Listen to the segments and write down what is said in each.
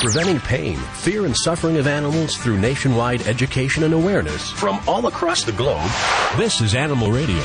preventing pain, fear, and suffering of animals through nationwide education and awareness from all across the globe. This is Animal Radio.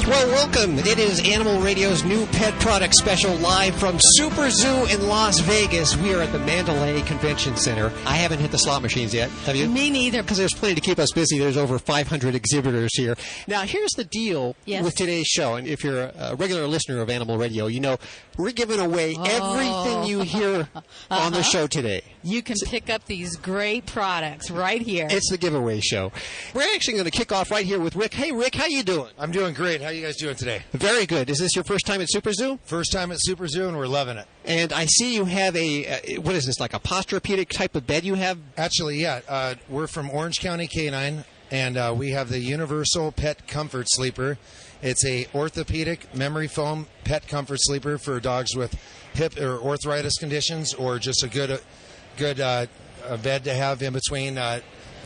Well, welcome. It is Animal Radio's new pet product special live from SUPERZOO in Las Vegas. We are at the Mandalay Convention Center. I haven't hit the slot machines yet. Have you? Me neither. Because there's plenty to keep us busy. There's over 500 exhibitors here. Now, here's the deal with today's show. And if you're a regular listener of Animal Radio, you know we're giving away everything you hear on the show today. You can pick up these great products right here. It's the giveaway show. We're actually going to kick off right here with Rick. Hey, Rick, how you doing? I'm doing great. How are you guys doing today? Very good. Is this your first time at SUPERZOO? First time at SUPERZOO, and we're loving it. And I see you have what is this, like a posturepedic type of bed you have? Actually, yeah. We're from Orange County Canine, and we have the Universal Pet Comfort Sleeper. It's a orthopedic memory foam pet comfort sleeper for dogs with hip or arthritis conditions, or just a good bed to have in between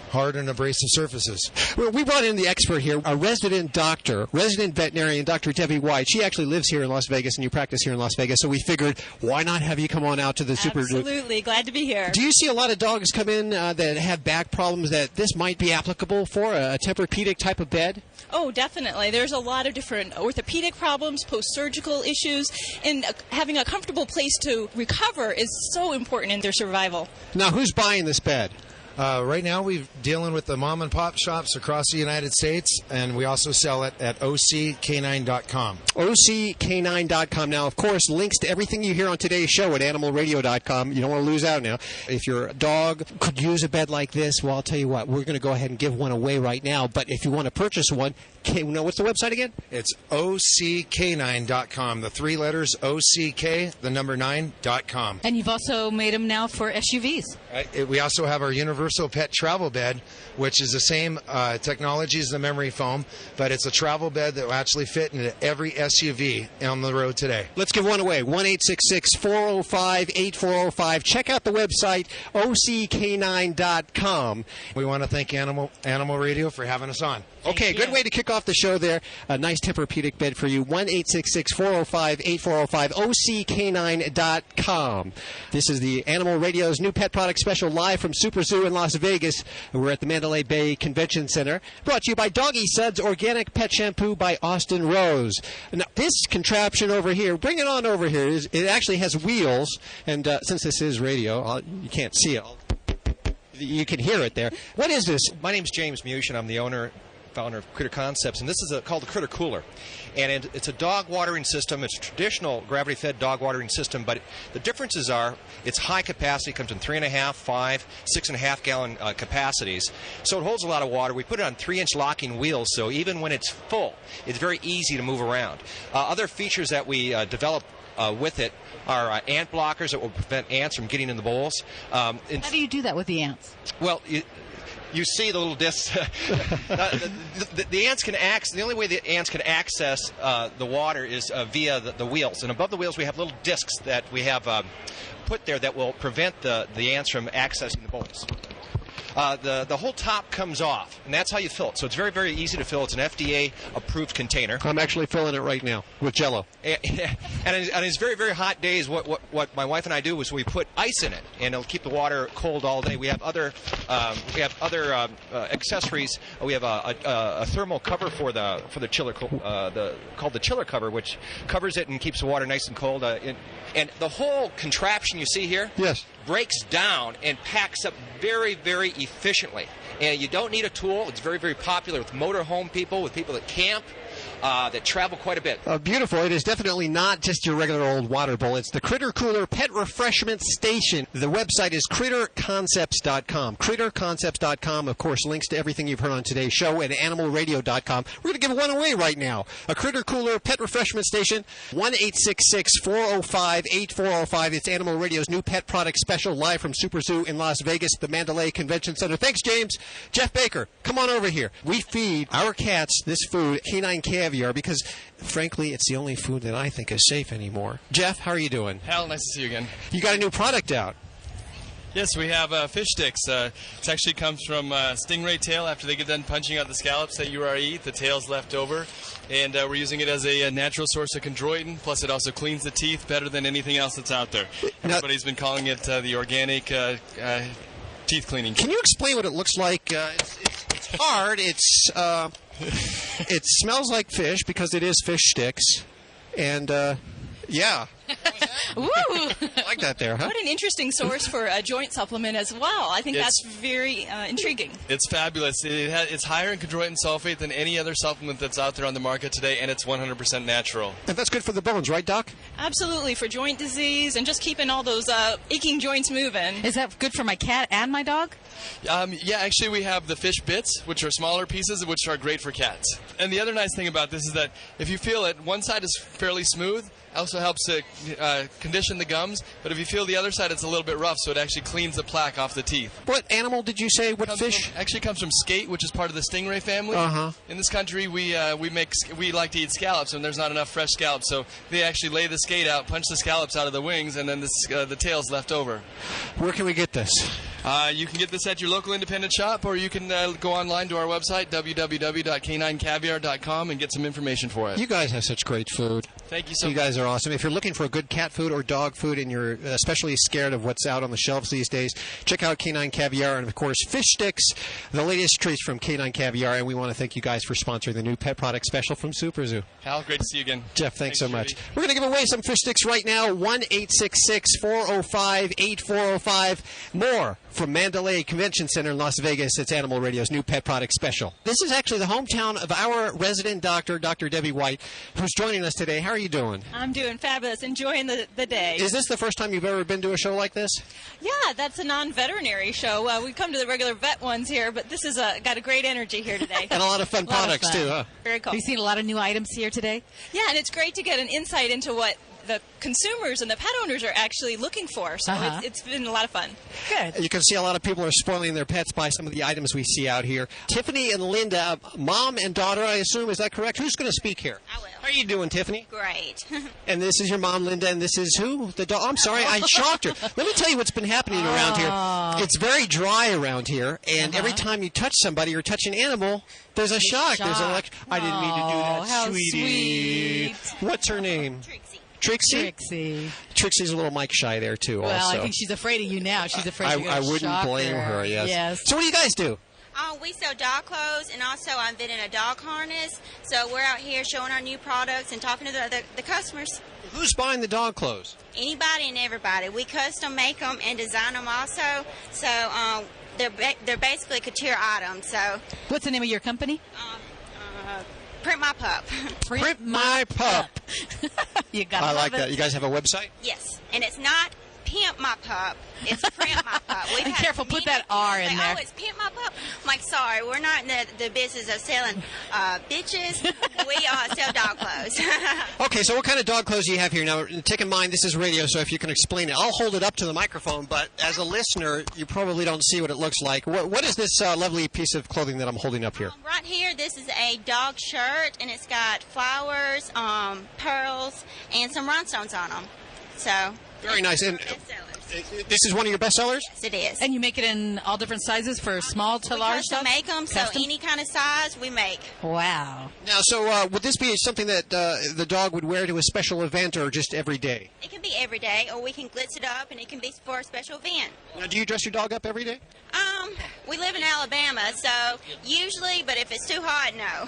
hard and abrasive surfaces. Well, we brought in the expert here, a resident doctor, resident veterinarian, Dr. Debbie White. She actually lives here in Las Vegas, and you practice here in Las Vegas, so we figured, why not have you come on out to the SUPERZOO? Absolutely. Glad to be here. Do you see a lot of dogs come in that have back problems that this might be applicable for, a Tempur-Pedic type of bed? Oh, definitely. There's a lot of different orthopedic problems, post-surgical issues, and having a comfortable place to recover is so important in their survival. Now, who's buying this bed? Right now, we're dealing with the mom and pop shops across the United States, and we also sell it at OCCanine.com. OCCanine.com. Now, of course, links to everything you hear on today's show at AnimalRadio.com. You don't want to lose out now. If your dog could use a bed like this, well, I'll tell you what, we're going to go ahead and give one away right now. But if you want to purchase one, what's the website again? It's OCCanine.com. The three letters OCK, the number 9.com. And you've also made them now for SUVs. Right. We also have our Universal Pet Travel Bed, which is the same technology as the memory foam, but it's a travel bed that will actually fit into every SUV on the road today. Let's give one away. 1-866-405-8405. Check out the website, OCCanine.com. We want to thank Animal Radio for having us on. Okay, good way to kick off the show there. A nice Tempur-Pedic bed for you. 1-866-405-8405, OCCanine.com. This is the Animal Radio's new pet product special live from SUPERZOO in Las Vegas. We're at the Mandalay Bay Convention Center. Brought to you by Doggy Suds Organic Pet Shampoo by Austin Rose. Now, this contraption over here, bring it on over here. It actually has wheels, and since this is radio, you can't see it. You can hear it there. What is this? My name's James Mush, and I'm the founder of Critter Concepts, and this is called the Critter Cooler. And it's a dog watering system. It's a traditional gravity-fed dog watering system, but the differences are it's high capacity, comes in 3.5, 5, 6.5 gallon capacities. So it holds a lot of water. We put it on 3-inch locking wheels, so even when it's full, it's very easy to move around. Other features that we develop with it are ant blockers that will prevent ants from getting in the bowls. How do you do that with the ants? Well, you see the little discs. The ants can access. The only way the ants can access the water is via the wheels. And above the wheels, we have little discs that we have put there that will prevent the ants from accessing the bowls. The whole top comes off, and that's how you fill it. So it's very, very easy to fill. It's an FDA-approved container. I'm actually filling it right now with Jell-O. And on these very, very hot days, what my wife and I do is we put ice in it, and it'll keep the water cold all day. We have other accessories. We have a thermal cover for the chiller, called the chiller cover, which covers it and keeps the water nice and cold. And the whole contraption you see here, yes, breaks down and packs up very, very efficiently. And you don't need a tool. It's very, very popular with motorhome people, with people that camp, that travel quite a bit. Beautiful. It is definitely not just your regular old water bowl. It's the Critter Cooler Pet Refreshment Station. The website is CritterConcepts.com. CritterConcepts.com, of course, links to everything you've heard on today's show at AnimalRadio.com. We're going to give one away right now. A Critter Cooler Pet Refreshment Station, 1-866-405-8405. It's Animal Radio's new pet product special live from SUPERZOO in Las Vegas, the Mandalay Convention Center. Thanks, James. Jeff Baker, come on over here. We feed our cats this food, Canine Caviar, because, frankly, it's the only food that I think is safe anymore. Jeff, how are you doing? Hal, nice to see you again. You got a new product out. Yes, we have fish sticks. It actually comes from stingray tail. After they get done punching out the scallops that you already eat, the tail's left over. And we're using it as a natural source of chondroitin, plus it also cleans the teeth better than anything else that's out there. Everybody's been calling it the organic teeth cleaning. Can you explain what it looks like? It's hard. It smells like fish because it is fish sticks. And, yeah. Woo! I like that there, huh? What an interesting source for a joint supplement as well. I think that's very intriguing. It's fabulous. It's higher in chondroitin sulfate than any other supplement that's out there on the market today, and it's 100% natural. And that's good for the bones, right, Doc? Absolutely, for joint disease and just keeping all those aching joints moving. Is that good for my cat and my dog? Yeah, actually we have the fish bits, which are smaller pieces, which are great for cats. And the other nice thing about this is that if you feel it, one side is fairly smooth, also helps to condition the gums, but if you feel the other side, it's a little bit rough, so it actually cleans the plaque off the teeth. What animal did you say? What fish? Actually comes from skate, which is part of the stingray family. In this country, we like to eat scallops, and there's not enough fresh scallops, so they actually lay the skate out, punch the scallops out of the wings, and then the tail's left over. Where can we get this? You can get this at your local independent shop, or you can go online to our website, www.caninecaviar.com, and get some information for it. You guys have such great food. Thank you so much. You guys are awesome. If you're looking for a good cat food or dog food and you're especially scared of what's out on the shelves these days, check out Canine Caviar and, of course, fish sticks, the latest treats from Canine Caviar. And we want to thank you guys for sponsoring the new pet product special from SUPERZOO. Hal, great to see you again. Jeff, thanks so much. We're going to give away some fish sticks right now, 1-866-405-8405. More from Mandalay Convention Center in Las Vegas. It's Animal Radio's new pet product special. This is actually the hometown of our resident doctor, Dr. Debbie White, who's joining us today. How are you doing? I'm doing fabulous, enjoying the day. Is this the first time you've ever been to a show like this? Yeah, that's a non-veterinary show. We come to the regular vet ones here, but this is got a great energy here today. And a lot of fun products, too, huh? Very cool. Have you seen a lot of new items here today? Yeah, and it's great to get an insight into what the consumers and the pet owners are actually looking for. So it's been a lot of fun. Good. You can see a lot of people are spoiling their pets by some of the items we see out here. Tiffany and Linda, mom and daughter, I assume. Is that correct? Who's going to speak here? I will. How are you doing, Tiffany? Great. And this is your mom, Linda, and this is who? The dog. I'm sorry, I shocked her. Let me tell you what's been happening around here. It's very dry around here, and every time you touch somebody or touch an animal, there's a shock. There's an I didn't mean to do that, how sweetie. sweet. What's her name? Trixie? Trixie's a little mic shy there, too, Well, also. I think she's afraid of you now. She's afraid you're I going to wouldn't shock blame her, yes. So what do you guys do? We sell dog clothes, and also I'm fitting a dog harness. So we're out here showing our new products and talking to the customers. Who's buying the dog clothes? Anybody and everybody. We custom make them and design them also. So they're basically couture items. So what's the name of your company? Print My Pup. Print My Pup. You got. I like that. You guys have a website? Yes, and it's not Pimp My Pup. It's Print My Pup. Be careful, put that R in there. Oh, it's Pimp My Pup. I'm like, sorry, we're not in the business of selling bitches. We sell dog clothes. Okay, so what kind of dog clothes do you have here? Now, take in mind, this is radio, so if you can explain it. I'll hold it up to the microphone, but as a listener, you probably don't see what it looks like. What is this lovely piece of clothing that I'm holding up here? Right here, this is a dog shirt, and it's got flowers, pearls, and some rhinestones on them. So very nice. And this is one of your best sellers? Yes, it is. And you make it in all different sizes for small to large stuff? We make them, so any kind of size we make. Wow. Now, so would this be something that the dog would wear to a special event or just every day? It can be every day, or we can glitz it up, and it can be for a special event. Now, do you dress your dog up every day? We live in Alabama, so usually, but if it's too hot, no.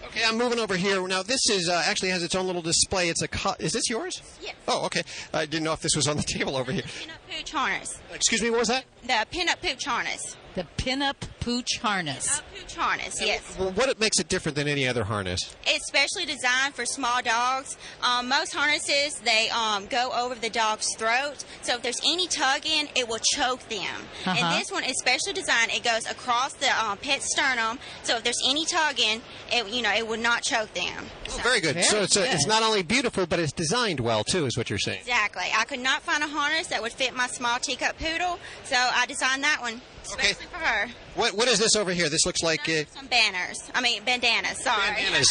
Okay, I'm moving over here. Now, this is actually has its own little display. It's is this yours? Yes. Oh, okay. I didn't know if this was on the table over here. Pin-up pooch harness. Excuse me, what was that? The pin-up pooch harness. The pin-up pooch harness. Pooch harness, yes. Well, what makes it different than any other harness? It's specially designed for small dogs. Most harnesses, they go over the dog's throat. So if there's any tugging, it will choke them. And this one is specially designed. It goes across the pet's sternum. So if there's any tugging, it would not choke them. Oh, very good. So it's not only beautiful, but it's designed well, too, is what you're saying. Exactly. I could not find a harness that would fit my small teacup poodle, so I designed that one. Especially for her. What is this over here? This looks like some bandanas. Sorry. Bandanas.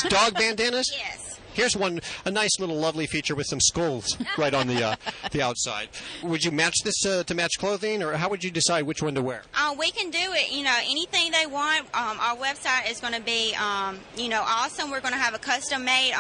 Dog bandanas? Yes. Here's one, a nice little lovely feature with some skulls right on the outside. Would you match this to match clothing, or how would you decide which one to wear? We can do it, anything they want. Our website is going to be, awesome. We're going to have a custom-made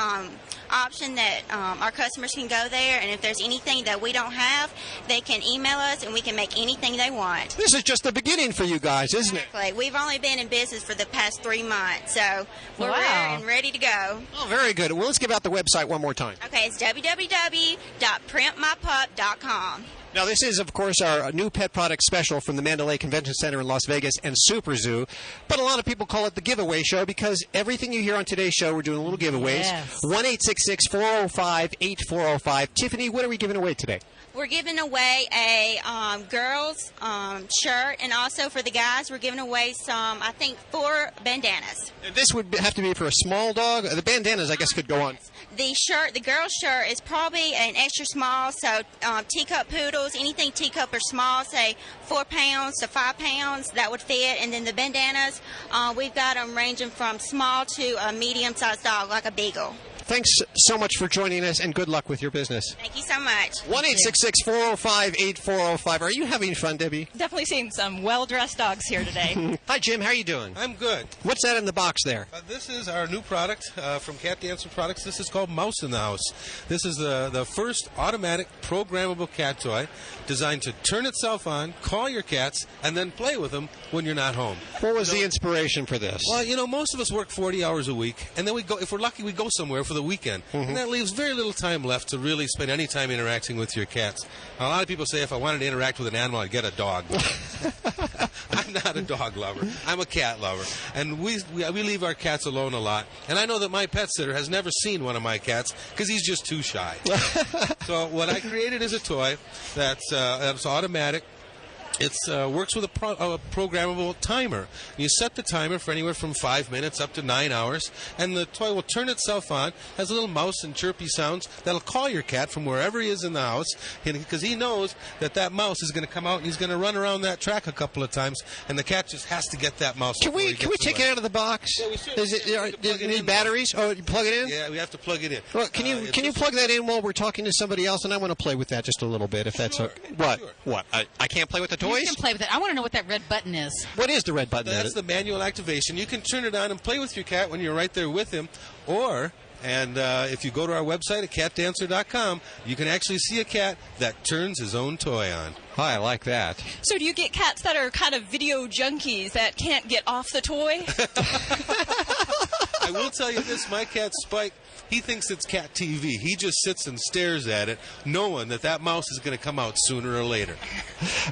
option that our customers can go there, and if there's anything that we don't have, they can email us, and we can make anything they want. This is just the beginning for you guys, isn't it? Exactly. We've only been in business for the past 3 months, so we're ready and ready to go. Oh, very good. Well, let's give out the website one more time. Okay, it's www.printmypup.com. Now, this is, of course, our new pet product special from the Mandalay Convention Center in Las Vegas and SUPERZOO. But a lot of people call it the giveaway show because everything you hear on today's show, we're doing little giveaways. Yes. 1-866-405-8405. Tiffany, what are we giving away today? We're giving away a girls' shirt, and also for the guys, we're giving away some, 4 bandanas. This would have to be for a small dog. The bandanas, I guess, could go on. The girls' shirt is probably an extra small, so teacup poodles, anything teacup or small, say 4 pounds to 5 pounds, that would fit. And then the bandanas, we've got them ranging from small to a medium-sized dog, like a beagle. Thanks so much for joining us, and good luck with your business. Thank you so much. 1-866-405-8405. Are you having fun, Debbie? Definitely seeing some well-dressed dogs here today. Hi, Jim. How are you doing? I'm good. What's that in the box there? This is our new product from Cat Dancer Products. This is called Mouse in the House. This is the first automatic programmable cat toy designed to turn itself on, call your cats, and then play with them when you're not home. What was the inspiration for this? Well, most of us work 40 hours a week, and then we go, if we're lucky, we go somewhere for the weekend. Mm-hmm. And that leaves very little time left to really spend any time interacting with your cats. A lot of people say if I wanted to interact with an animal, I'd get a dog. I'm not a dog lover. I'm a cat lover. And we leave our cats alone a lot. And I know that my pet sitter has never seen one of my cats because he's just too shy. So what I created is a toy that's automatic. It works with a programmable timer. You set the timer for anywhere from 5 minutes up to 9 hours, and the toy will turn itself on, has a little mouse and chirpy sounds that'll call your cat from wherever he is in the house, because he knows that mouse is going to come out and he's going to run around that track a couple of times, and the cat just has to get that mouse. Can we take it out of the box? Yeah, we should. Does it need batteries? Oh, you plug it in? Yeah, we have to plug it in. Well, can you plug that in while we're talking to somebody else? And I want to play with that just a little bit, if that's okay. What? Sure. What? I can't play with the toys? You can play with it. I want to know what that red button is. What is the red button? That's the manual activation. You can turn it on and play with your cat when you're right there with him, and if you go to our website at catdancer.com, you can actually see a cat that turns his own toy on. Oh, I like that. So do you get cats that are kind of video junkies that can't get off the toy? I will tell you this, my cat Spike, he thinks it's cat TV. He just sits and stares at it, knowing that mouse is going to come out sooner or later.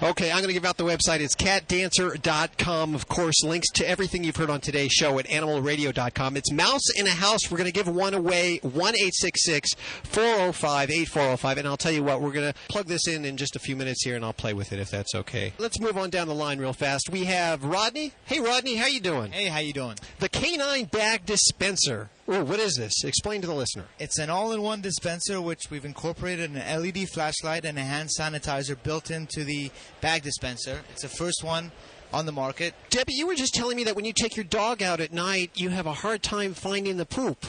Okay, I'm going to give out the website. It's catdancer.com. Of course, links to everything you've heard on today's show at animalradio.com. It's Mouse in a House. We're going to give one away, 1-866-405-8405. And I'll tell you what, we're going to plug this in just a few minutes here, and I'll play with it if that's okay. Let's move on down the line real fast. We have Rodney. Hey, Rodney, how you doing? Hey, how you doing? The Canine Bag Dispenser. Oh, what is this? Explain to the listener. It's an all-in-one dispenser which we've incorporated an LED flashlight and a hand sanitizer built into the bag dispenser. It's the first one on the market. Debbie, you were just telling me that when you take your dog out at night, you have a hard time finding the poop.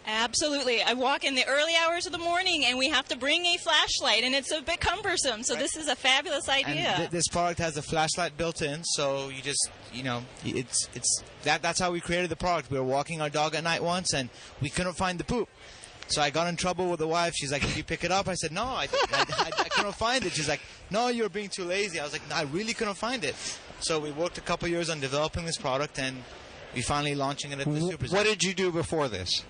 Absolutely. I walk in the early hours of the morning, and we have to bring a flashlight, and it's a bit cumbersome. So this is a fabulous idea. And this product has a flashlight built in, so you just, that's how we created the product. We were walking our dog at night once, and we couldn't find the poop. So I got in trouble with the wife. She's like, "Did you pick it up?" I said, "No, I couldn't find it." She's like, "No, you're being too lazy." I was like, "No, I really couldn't find it." So we worked a couple years on developing this product, and we finally launching it at the SUPERZOO. What did you do before this?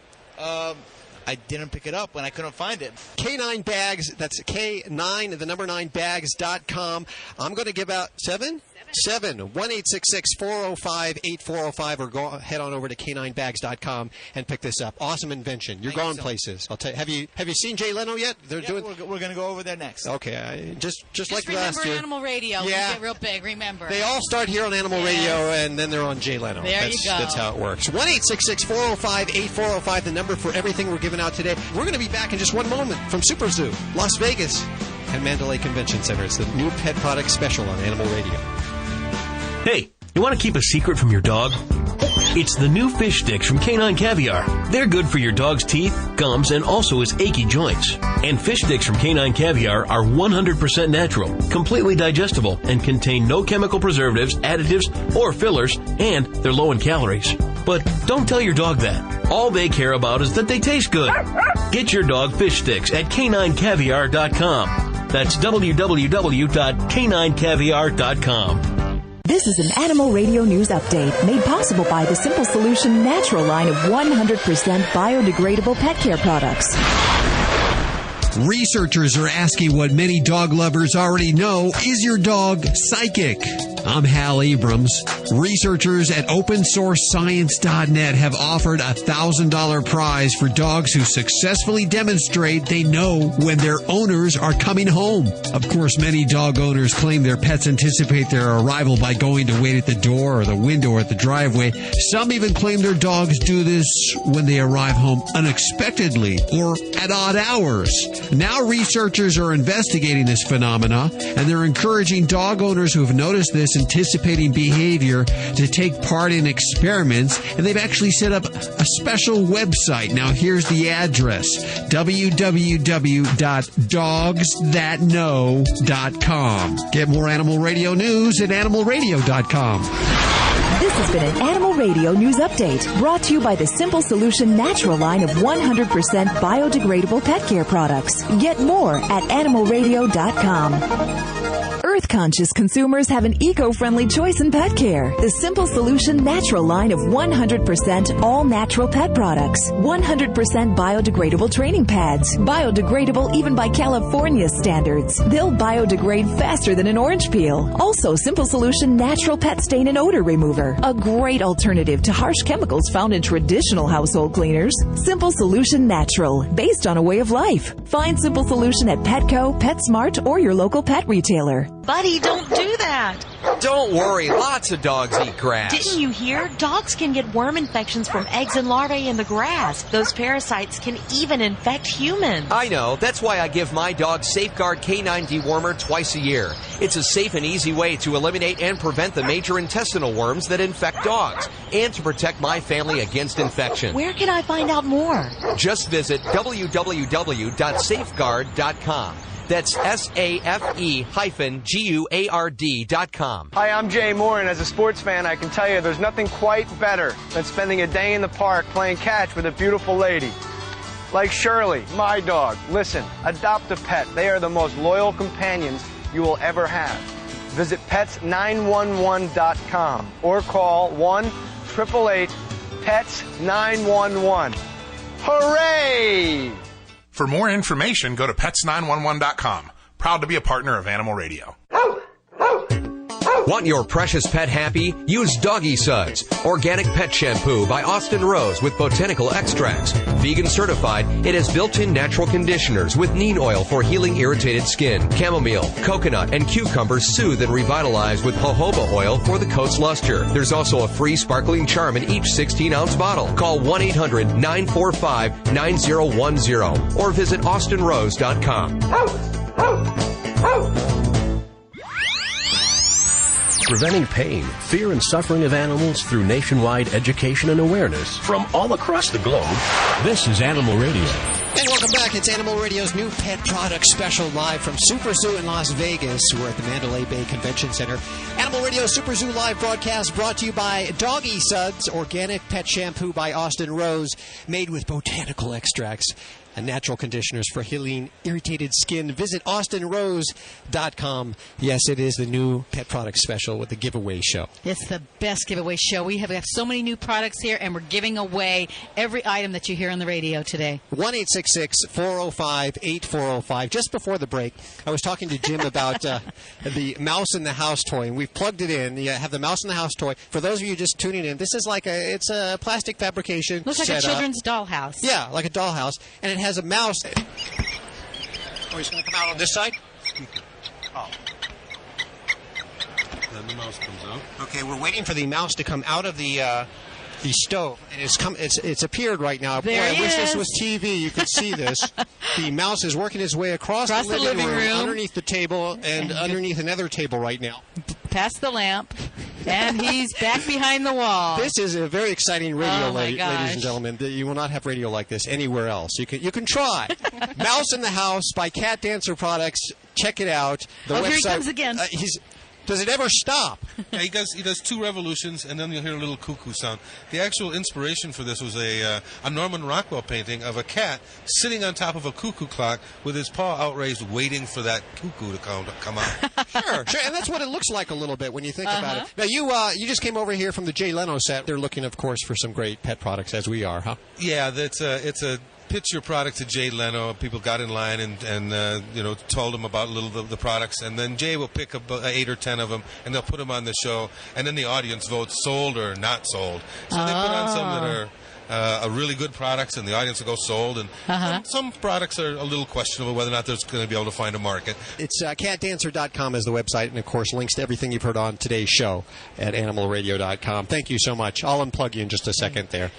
I didn't pick it up when I couldn't find it. Canine Bags, that's K9, the number 9 bags.com. I'm going to give out 7? 1-866-405-8405, or go head on over to caninebags.com and pick this up. Awesome invention. You're going places. I'll tell you. Have you seen Jay Leno yet? We're going to go over there next. Okay, just like last year. Remember Animal Radio. Yeah. We get real big. Remember. They all start here on Animal Radio, and then they're on Jay Leno. There you go. That's how it works. 1-866-405-8405, the number for everything we're giving out today. We're going to be back in just one moment from SUPERZOO, Las Vegas, and Mandalay Convention Center. It's the new pet product special on Animal Radio. Hey, you want to keep a secret from your dog? It's the new fish sticks from Canine Caviar. They're good for your dog's teeth, gums, and also his achy joints. And fish sticks from Canine Caviar are 100% natural, completely digestible, and contain no chemical preservatives, additives, or fillers, and they're low in calories. But don't tell your dog that. All they care about is that they taste good. Get your dog fish sticks at caninecaviar.com. That's www.caninecaviar.com. This is an Animal Radio News Update made possible by the Simple Solution Natural line of 100% biodegradable pet care products. Researchers are asking what many dog lovers already know. Is your dog psychic? I'm Hal Abrams. Researchers at OpenSourceScience.net have offered a $1,000 prize for dogs who successfully demonstrate they know when their owners are coming home. Of course, many dog owners claim their pets anticipate their arrival by going to wait at the door or the window or at the driveway. Some even claim their dogs do this when they arrive home unexpectedly or at odd hours. Now researchers are investigating this phenomena, and they're encouraging dog owners who have noticed this anticipating behavior to take part in experiments, and they've actually set up a special website. Now here's the address: www.dogsthatknow.com. Get more Animal Radio news at animalradio.com. This has been an Animal Radio News Update brought to you by the Simple Solution Natural line of 100% biodegradable pet care products. Get more at animalradio.com. Earth-conscious consumers have an eco-friendly choice in pet care. The Simple Solution Natural line of 100% all-natural pet products. 100% biodegradable training pads. Biodegradable even by California standards. They'll biodegrade faster than an orange peel. Also, Simple Solution Natural Pet Stain and Odor Remover. A great alternative to harsh chemicals found in traditional household cleaners. Simple Solution Natural. Based on a way of life. Find Simple Solution at Petco, PetSmart, or your local pet retailer. Buddy, don't do that. Don't worry, lots of dogs eat grass. Didn't you hear? Dogs can get worm infections from eggs and larvae in the grass. Those parasites can even infect humans. I know. That's why I give my dog Safeguard Canine Dewormer twice a year. It's a safe and easy way to eliminate and prevent the major intestinal worms that infect dogs, and to protect my family against infection. Where can I find out more? Just visit www.safeguard.com. That's SAFE-GUARD.com. Hi, I'm Jay Moore, and as a sports fan, I can tell you there's nothing quite better than spending a day in the park playing catch with a beautiful lady. Like Shirley, my dog. Listen, adopt a pet. They are the most loyal companions you will ever have. Visit pets911.com or call 1-888-PETS-911. Hooray! For more information, go to pets911.com. Proud to be a partner of Animal Radio. Want your precious pet happy? Use Doggy Suds, organic pet shampoo by Austin Rose with botanical extracts. Vegan certified, it has built-in natural conditioners with neem oil for healing irritated skin. Chamomile, coconut, and cucumber soothe and revitalize with jojoba oil for the coat's luster. There's also a free sparkling charm in each 16-ounce bottle. Call 1-800-945-9010 or visit austinrose.com. Preventing pain, fear, and suffering of animals through nationwide education and awareness from all across the globe. This is Animal Radio. And welcome back. It's Animal Radio's new pet product special live from SuperZoo in Las Vegas. We're at the Mandalay Bay Convention Center. Animal Radio SuperZoo live broadcast brought to you by Doggy Suds, organic pet shampoo by Austin Rose, made with botanical extracts and natural conditioners for healing irritated skin. Visit austinrose.com. Yes, it is the new pet product special with the giveaway show. It's the best giveaway show. We have so many new products here, and we're giving away every item that you hear on the radio today. 1-866-405-8405. Just before the break, I was talking to Jim about the Mouse in the House toy, and we've plugged it in. You have the Mouse in the House toy. For those of you just tuning in, this is like it's a plastic fabrication. Looks like a children's dollhouse. Yeah, like a dollhouse, and it has a mouse. Oh, he's going to come out on this side? Oh. Then the mouse comes out. Okay, we're waiting for the mouse to come out of the stove, and it's appeared right now. There Boy, I wish this is. was TV. You could see this. The mouse is working his way across the living room, underneath the table, and underneath another table right now. Past the lamp. And he's back behind the wall. This is a very exciting radio, Oh, my ladies gosh. and gentlemen. You will not have radio like this anywhere else. You can try. Mouse in the House by Cat Dancer Products. Check it out. The Oh, website, here he comes again. Does it ever stop? Yeah, he does 2 revolutions, and then you'll hear a little cuckoo sound. The actual inspiration for this was a Norman Rockwell painting of a cat sitting on top of a cuckoo clock with his paw outraised, waiting for that cuckoo to come out. Sure, and that's what it looks like a little bit when you think about it. Now, you just came over here from the Jay Leno set. They're looking, of course, for some great pet products, as we are, huh? Yeah, it's a pitch your product to Jay Leno. People got in line and told him about the products, and then Jay will pick up 8 or 10 of them, and they'll put them on the show, and then the audience votes sold or not sold. So they put on some that are really good products, and the audience will go sold, and some products are a little questionable whether or not there's going to be able to find a market. It's catdancer.com is the website, and of course links to everything you've heard on today's show at animalradio.com. Thank you so much. I'll unplug you in just a second there.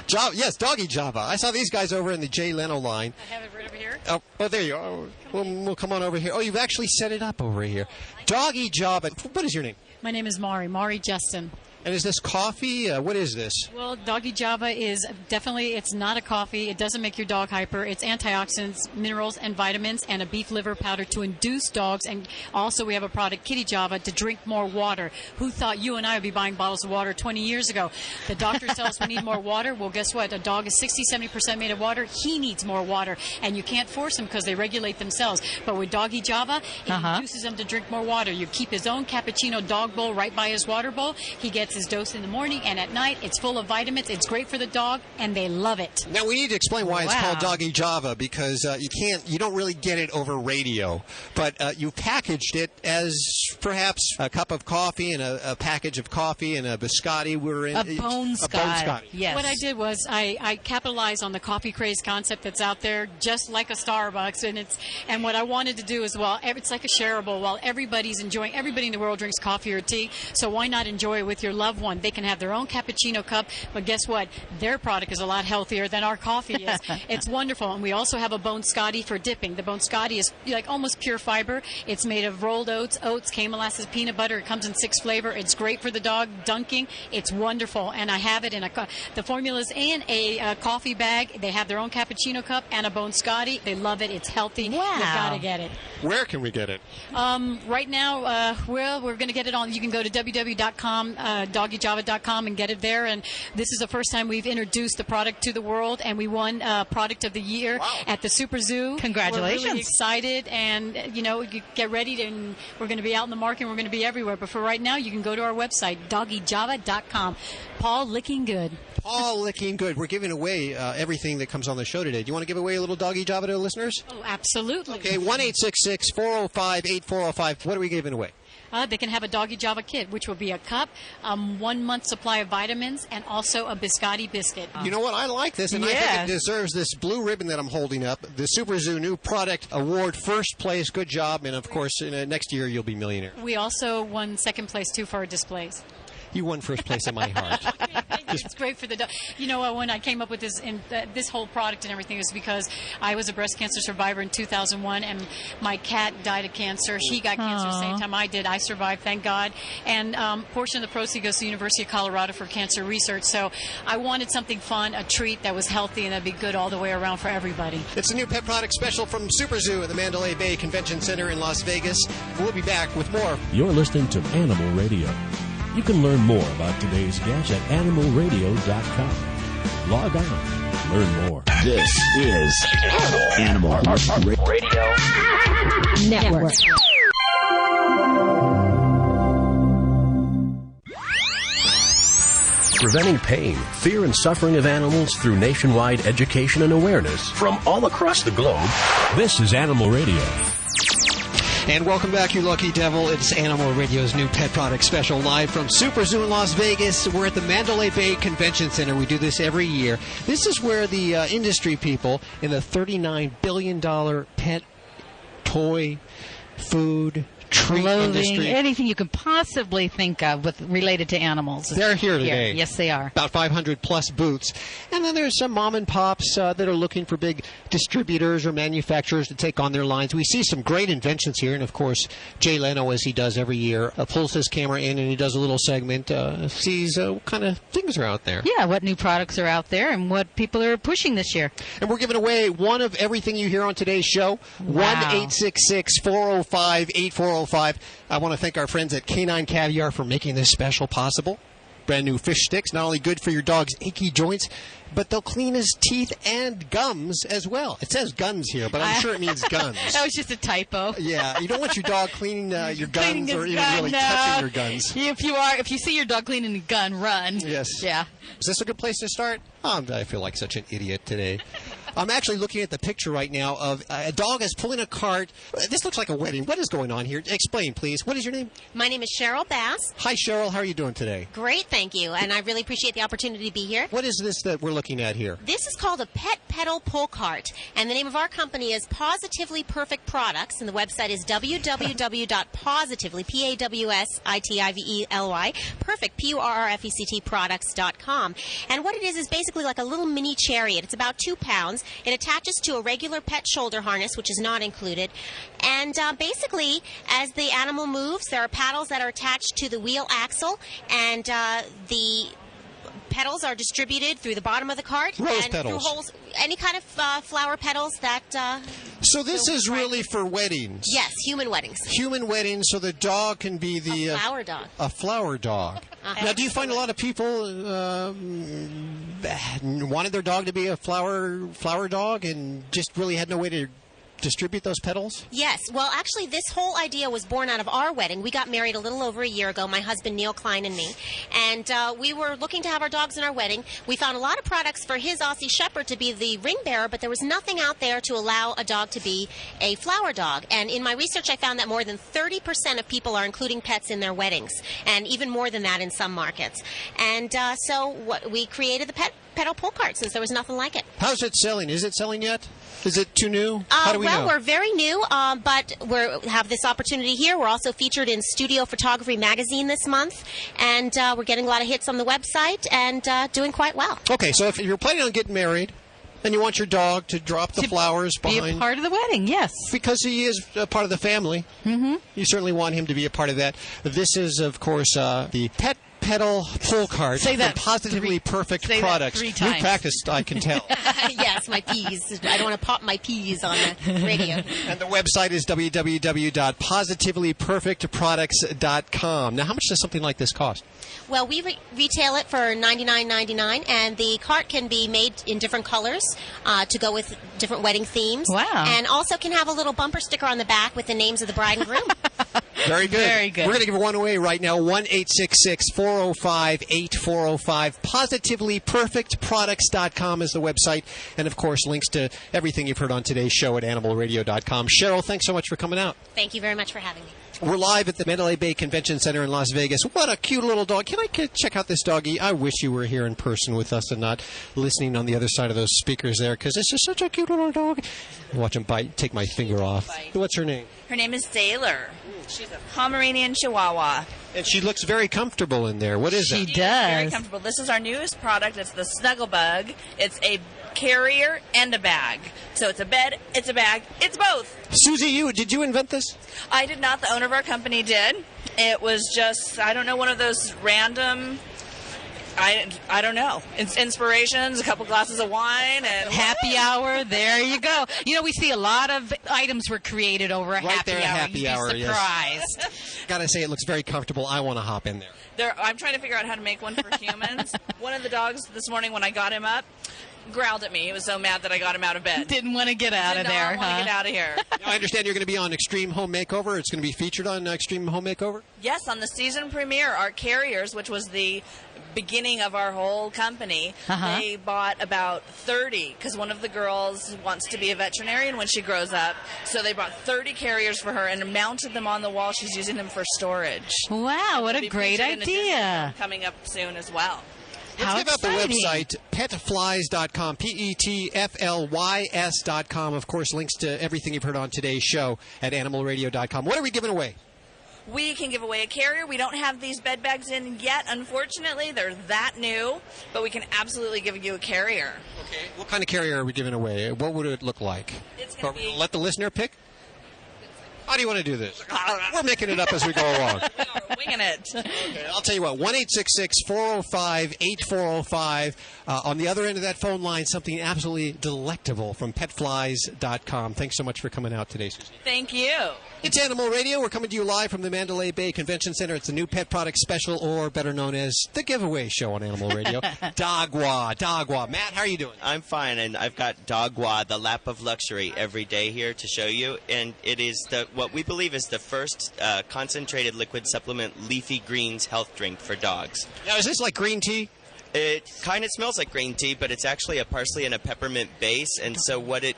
Java, yes, Doggy Java. I saw these guys over in the Jay Leno line. I have it right over here. Oh, there you are. We'll come on over here. Oh, you've actually set it up over here. Doggy Java. What is your name? My name is Mari Justin. And is this coffee? What is this? Well, Doggy Java is definitely, it's not a coffee. It doesn't make your dog hyper. It's antioxidants, minerals, and vitamins, and a beef liver powder to induce dogs. And also we have a product, Kitty Java, to drink more water. Who thought you and I would be buying bottles of water 20 years ago? The doctors tell us we need more water. Well, guess what? A dog is 60-70% made of water. He needs more water. And you can't force them because they regulate themselves. But with Doggy Java, it induces them to drink more water. You keep his own cappuccino dog bowl right by his water bowl. He gets his dose in the morning and at night. It's full of vitamins. It's great for the dog, and they love it. Now we need to explain why it's called Doggy Java, because you don't really get it over radio, but you packaged it as perhaps a cup of coffee and a package of coffee and a biscotti. A bone Scott. Yes. What I did was I capitalized on the coffee craze concept that's out there, just like a Starbucks, and what I wanted to do as well, it's like a shareable. While everybody's enjoying, everybody in the world drinks coffee or tea, so why not enjoy it with your loved one? They can have their own cappuccino cup, but guess what? Their product is a lot healthier than our coffee is. It's wonderful. And we also have a Bone Scotty for dipping. The Bone Scotty is like almost pure fiber. It's made of rolled oats, cane molasses, peanut butter. It comes in 6 flavors. It's great for the dog. Dunking. It's wonderful. And I have it in the formula's in a coffee bag. They have their own cappuccino cup and a Bone Scotty. They love it. It's healthy. Wow. You've got to get it. Where can we get it? Right now, we're going to get it on. You can go to www.com, doggyjava.com, and get it there. And this is the first time we've introduced the product to the world, and we won Product of the Year at the SUPERZOO. Congratulations. We're really excited, and you get ready, and we're going to be out in the market, and we're going to be everywhere. But for right now, you can go to our website, doggyjava.com. Paul Licking Good. Paul Licking Good. We're giving away everything that comes on the show today. Do you want to give away a little Doggy Java to the listeners? Oh, absolutely. Okay, 1-866-405-8405. What are we giving away? They can have a Doggy Java kit, which will be a cup, 1 month supply of vitamins, and also a biscotti biscuit. You know what? I like this, and I think it deserves this blue ribbon that I'm holding up. The SUPERZOO New Product Award, first place. Good job. And, of course, next year you'll be millionaire. We also won second place, too, for our displays. You won first place in my heart. It's great for the dog. You know, when I came up with this this whole product and everything is because I was a breast cancer survivor in 2001, and my cat died of cancer. He got cancer the same time I did. I survived, thank God. And portion of the proceeds goes to the University of Colorado for cancer research. So I wanted something fun, a treat that was healthy and that'd be good all the way around for everybody. It's a new pet product special from SUPERZOO at the Mandalay Bay Convention Center in Las Vegas. We'll be back with more. You're listening to Animal Radio. You can learn more about today's guest at animalradio.com. Log on, learn more. This is Animal Radio Network. Preventing pain, fear, and suffering of animals through nationwide education and awareness from all across the globe. This is Animal Radio. And welcome back, you lucky devil. It's Animal Radio's new pet product special live from SUPERZOO in Las Vegas. We're at the Mandalay Bay Convention Center. We do this every year. This is where the industry people in the $39 billion pet toy food, treat clothing, industry. anything you can possibly think of related to animals. They're here today. Yes, they are. About 500 plus booths. And then there's some mom and pops that are looking for big distributors or manufacturers to take on their lines. We see some great inventions here. And, of course, Jay Leno, as he does every year, pulls his camera in and he does a little segment, sees what kind of things are out there. Yeah, what new products are out there and what people are pushing this year. And we're giving away one of everything you hear on today's show. Wow. 1-866-405-8405. I want to thank our friends at Canine Caviar for making this special possible. Brand new fish sticks, not only good for your dog's achy joints, but they'll clean his teeth and gums as well. It says guns here, but I'm sure it means guns. That was just a typo. Yeah, you don't want your dog cleaning your guns or even really touching your guns. If you see your dog cleaning a gun, run. Yes. Yeah. Is this a good place to start? I feel like such an idiot today. I'm actually looking at the picture right now of a dog is pulling a cart. This looks like a wedding. What is going on here? Explain, please. What is your name? My name is Cheryl Bass. Hi, Cheryl. How are you doing today? Great, thank you. And I really appreciate the opportunity to be here. What is this that we're looking at here? This is called a pet pedal pull cart. And the name of our company is Positively Perfect Products. And the website is www.positively, P-A-W-S-I-T-I-V-E-L-Y, perfect, P-U-R-R-F-E-C-T products.com. And what it is basically like a little mini chariot. It's about 2 pounds. It attaches to a regular pet shoulder harness, which is not included. And basically, as the animal moves, there are paddles that are attached to the wheel axle, and the petals are distributed through the bottom of the cart. Rose and petals. Through holes, any kind of flower petals that... So this is really for weddings? Yes, human weddings. Human weddings, so the dog can be the... A flower dog. A flower dog. Now, do you find a lot of people wanted their dog to be a flower dog and just really had no way to distribute those petals? Yes. Well, actually, this whole idea was born out of our wedding. We got married a little over a year ago, my husband Neil Klein and me. And we were looking to have our dogs in our wedding. We found a lot of products for his Aussie Shepherd to be the ring bearer, but there was nothing out there to allow a dog to be a flower dog. And in my research, I found that more than 30% of people are including pets in their weddings, and even more than that in some markets. And so we created the pedal pull cart since there was nothing like it. How's it selling? Is it selling yet? Is it too new? How do we know? Well, we're very new, but we have this opportunity here. We're also featured in Studio Photography Magazine this month, and we're getting a lot of hits on the website and doing quite well. Okay, so if you're planning on getting married and you want your dog to drop the flowers behind... Be a part of the wedding, yes. Because he is a part of the family. Mm-hmm. You certainly want him to be a part of that. This is, of course, the pet pedal pull cart from Positively Perfect Products. Say that 3 times. New practice, I can tell. Yes, my peas. I don't want to pop my peas on the radio. And the website is www.positivelyperfectproducts.com. Now, how much does something like this cost? Well, we retail it for $99.99, and the cart can be made in different colors to go with different wedding themes. Wow. And also can have a little bumper sticker on the back with the names of the bride and groom. Very good. Very good. We're going to give one away right now. 1-866-405-8405. PositivelyPerfectProducts.com is the website. And, of course, links to everything you've heard on today's show at AnimalRadio.com. Cheryl, thanks so much for coming out. Thank you very much for having me. We're live at the Mandalay Bay Convention Center in Las Vegas. What a cute little dog. Can I check out this doggy? I wish you were here in person with us and not listening on the other side of those speakers there, because it's just such a cute little dog. Watch him take my finger off. What's her name? Her name is Sailor. She's a Pomeranian Chihuahua. And she looks very comfortable in there. What is that? She does. Very comfortable. This is our newest product. It's the Snuggle Bug. It's a carrier and a bag. So it's a bed, it's a bag, it's both. Susie, did you invent this? I did not. The owner of our company did. It was just, I don't know, one of those random... I don't know. It's inspirations, a couple glasses of wine, and happy hour. There you go. You know, we see a lot of items were created over a happy hour. Happy hour. You'd be surprised. Yes. Gotta say, it looks very comfortable. I want to hop in there. I'm trying to figure out how to make one for humans. One of the dogs this morning, when I got him up, growled at me. He was so mad that I got him out of bed. Didn't want to get out of there. Did not want to get out of here. Now, I understand you're going to be on Extreme Home Makeover. It's going to be featured on Extreme Home Makeover? Yes, on the season premiere, our carriers, which was the beginning of our whole company, they bought about 30, because one of the girls wants to be a veterinarian when she grows up. So they bought 30 carriers for her and mounted them on the wall. She's using them for storage. Wow, what a great idea. Coming up soon as well. Let's give out the website, petflies.com, petflys.com. Of course, links to everything you've heard on today's show at animalradio.com. What are we giving away? We can give away a carrier. We don't have these bed bags in yet, unfortunately. They're that new, but we can absolutely give you a carrier. Okay. What kind of carrier are we giving away? What would it look like? It's going to be... Let the listener pick? How do you want to do this? We're making it up as we go along. We are winging it. Okay, I'll tell you what, 1-866-405-8405. On the other end of that phone line, something absolutely delectable from petflies.com. Thanks so much for coming out today, Susie. Thank you. It's Animal Radio. We're coming to you live from the Mandalay Bay Convention Center. It's a new pet product special, or better known as the giveaway show on Animal Radio. Dogwa. Matt, how are you doing? I'm fine, and I've got Dogwa, the lap of luxury, every day here to show you. And it is what we believe is the first concentrated liquid supplement leafy greens health drink for dogs. Now, is this like green tea? It kind of smells like green tea, but it's actually a parsley and a peppermint base, and so what it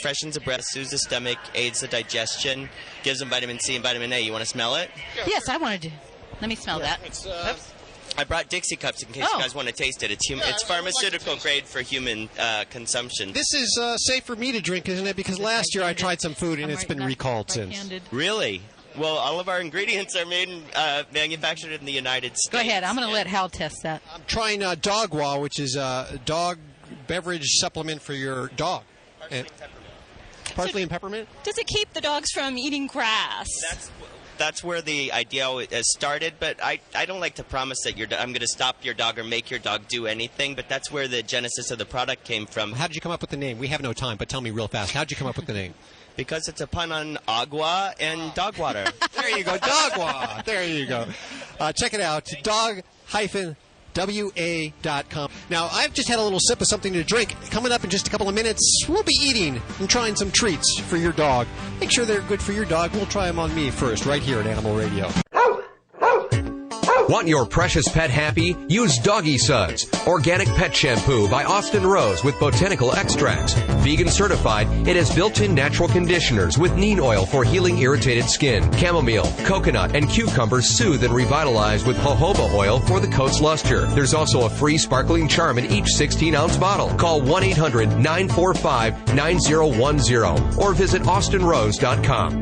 freshens the breath, soothes the stomach, aids the digestion, gives them vitamin C and vitamin A. You want to smell it? Yes, I wanted to. Let me smell that. I brought Dixie cups in case you guys want to taste it. It's pharmaceutical grade for human consumption. This is safe for me to drink, isn't it? Because last year I tried some food and it's been recalled since. Really? Well, all of our ingredients are made and manufactured in the United States. Go ahead. I'm going to let Hal test that. I'm trying Dogwa, which is a dog beverage supplement for your dog. Parsley and peppermint? Does it keep the dogs from eating grass? That's where the idea started, but I don't like to promise that I'm going to stop your dog or make your dog do anything, but that's where the genesis of the product came from. How did you come up with the name? We have no time, but tell me real fast. How did you come up with the name? Because it's a pun on agua and dog water. There you go, Dogwa. There you go. Check it out, dog-wa.com. Now, I've just had a little sip of something to drink. Coming up in just a couple of minutes, we'll be eating and trying some treats for your dog. Make sure they're good for your dog. We'll try them on me first, right here at Animal Radio. Want your precious pet happy? Use Doggy Suds, organic pet shampoo by Austin Rose with botanical extracts. Vegan certified, it has built-in natural conditioners with neem oil for healing irritated skin. Chamomile, coconut, and cucumbers soothe and revitalize with jojoba oil for the coat's luster. There's also a free sparkling charm in each 16-ounce bottle. Call 1-800-945-9010 or visit austinrose.com.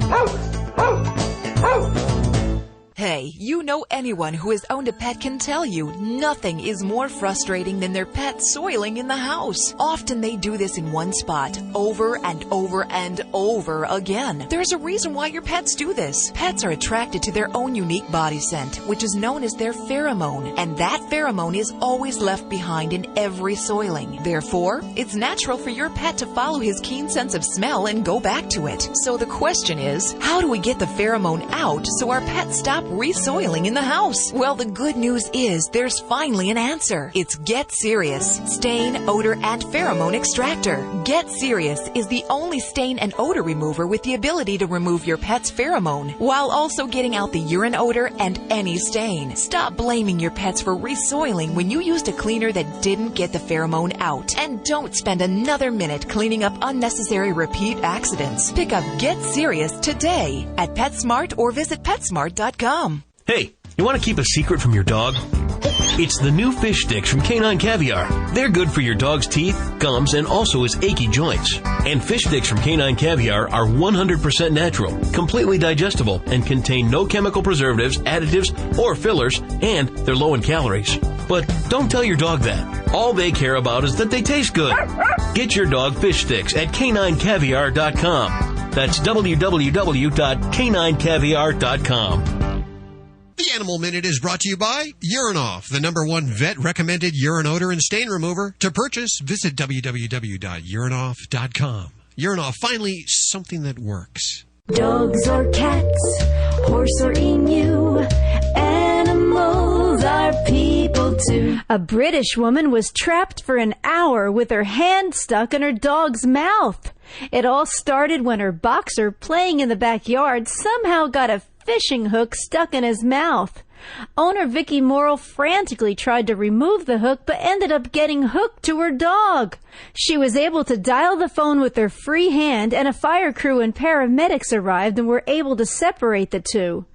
Hey, you know anyone who has owned a pet can tell you nothing is more frustrating than their pet soiling in the house. Often they do this in one spot, over and over and over again. There's a reason why your pets do this. Pets are attracted to their own unique body scent, which is known as their pheromone, and that pheromone is always left behind in every soiling. Therefore, it's natural for your pet to follow his keen sense of smell and go back to it. So the question is, how do we get the pheromone out so our pets stop resoiling in the house? Well, the good news is there's finally an answer. It's Get Serious Stain, Odor, and Pheromone Extractor. Get Serious is the only stain and odor remover with the ability to remove your pet's pheromone while also getting out the urine odor and any stain. Stop blaming your pets for resoiling when you used a cleaner that didn't get the pheromone out. And don't spend another minute cleaning up unnecessary repeat accidents. Pick up Get Serious today at PetSmart or visit PetSmart.com. Hey, you want to keep a secret from your dog? It's the new fish sticks from Canine Caviar. They're good for your dog's teeth, gums, and also his achy joints. And fish sticks from Canine Caviar are 100% natural, completely digestible, and contain no chemical preservatives, additives, or fillers, and they're low in calories. But don't tell your dog that. All they care about is that they taste good. Get your dog fish sticks at caninecaviar.com. That's www.caninecaviar.com. The Animal Minute is brought to you by Urinoff, the #1 vet-recommended urine odor and stain remover. To purchase, visit www.urinoff.com. Urinoff, finally something that works. Dogs or cats, horse or emu, animals are people too. A British woman was trapped for an hour with her hand stuck in her dog's mouth. It all started when her boxer, playing in the backyard, somehow got a fishing hook stuck in his mouth. Owner Vicky Morrill frantically tried to remove the hook but ended up getting hooked to her dog. She was able to dial the phone with her free hand, and a fire crew and paramedics arrived and were able to separate the two.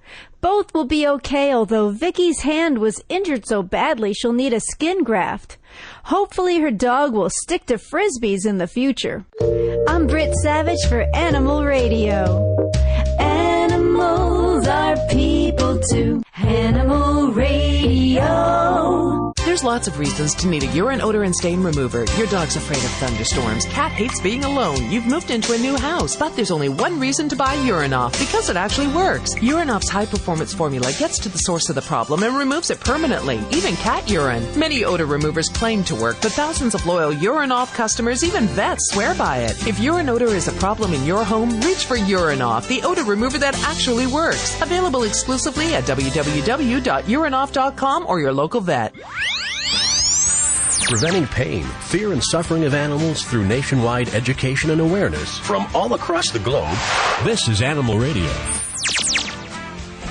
Both will be okay, although Vicky's hand was injured so badly she'll need a skin graft. Hopefully her dog will stick to frisbees in the future. I'm Britt Savage for Animal Radio. Animals are people too. Animal Radio. There's lots of reasons to need a urine, odor, and stain remover. Your dog's afraid of thunderstorms. Cat hates being alone. You've moved into a new house. But there's only one reason to buy Urinoff, because it actually works. Urinoff's high-performance formula gets to the source of the problem and removes it permanently, even cat urine. Many odor removers claim to work, but thousands of loyal Urinoff customers, even vets, swear by it. If urine odor is a problem in your home, reach for Urinoff, the odor remover that actually works. Available exclusively at www.urinoff.com or your local vet. Preventing pain, fear, and suffering of animals through nationwide education and awareness from all across the globe. This is Animal Radio.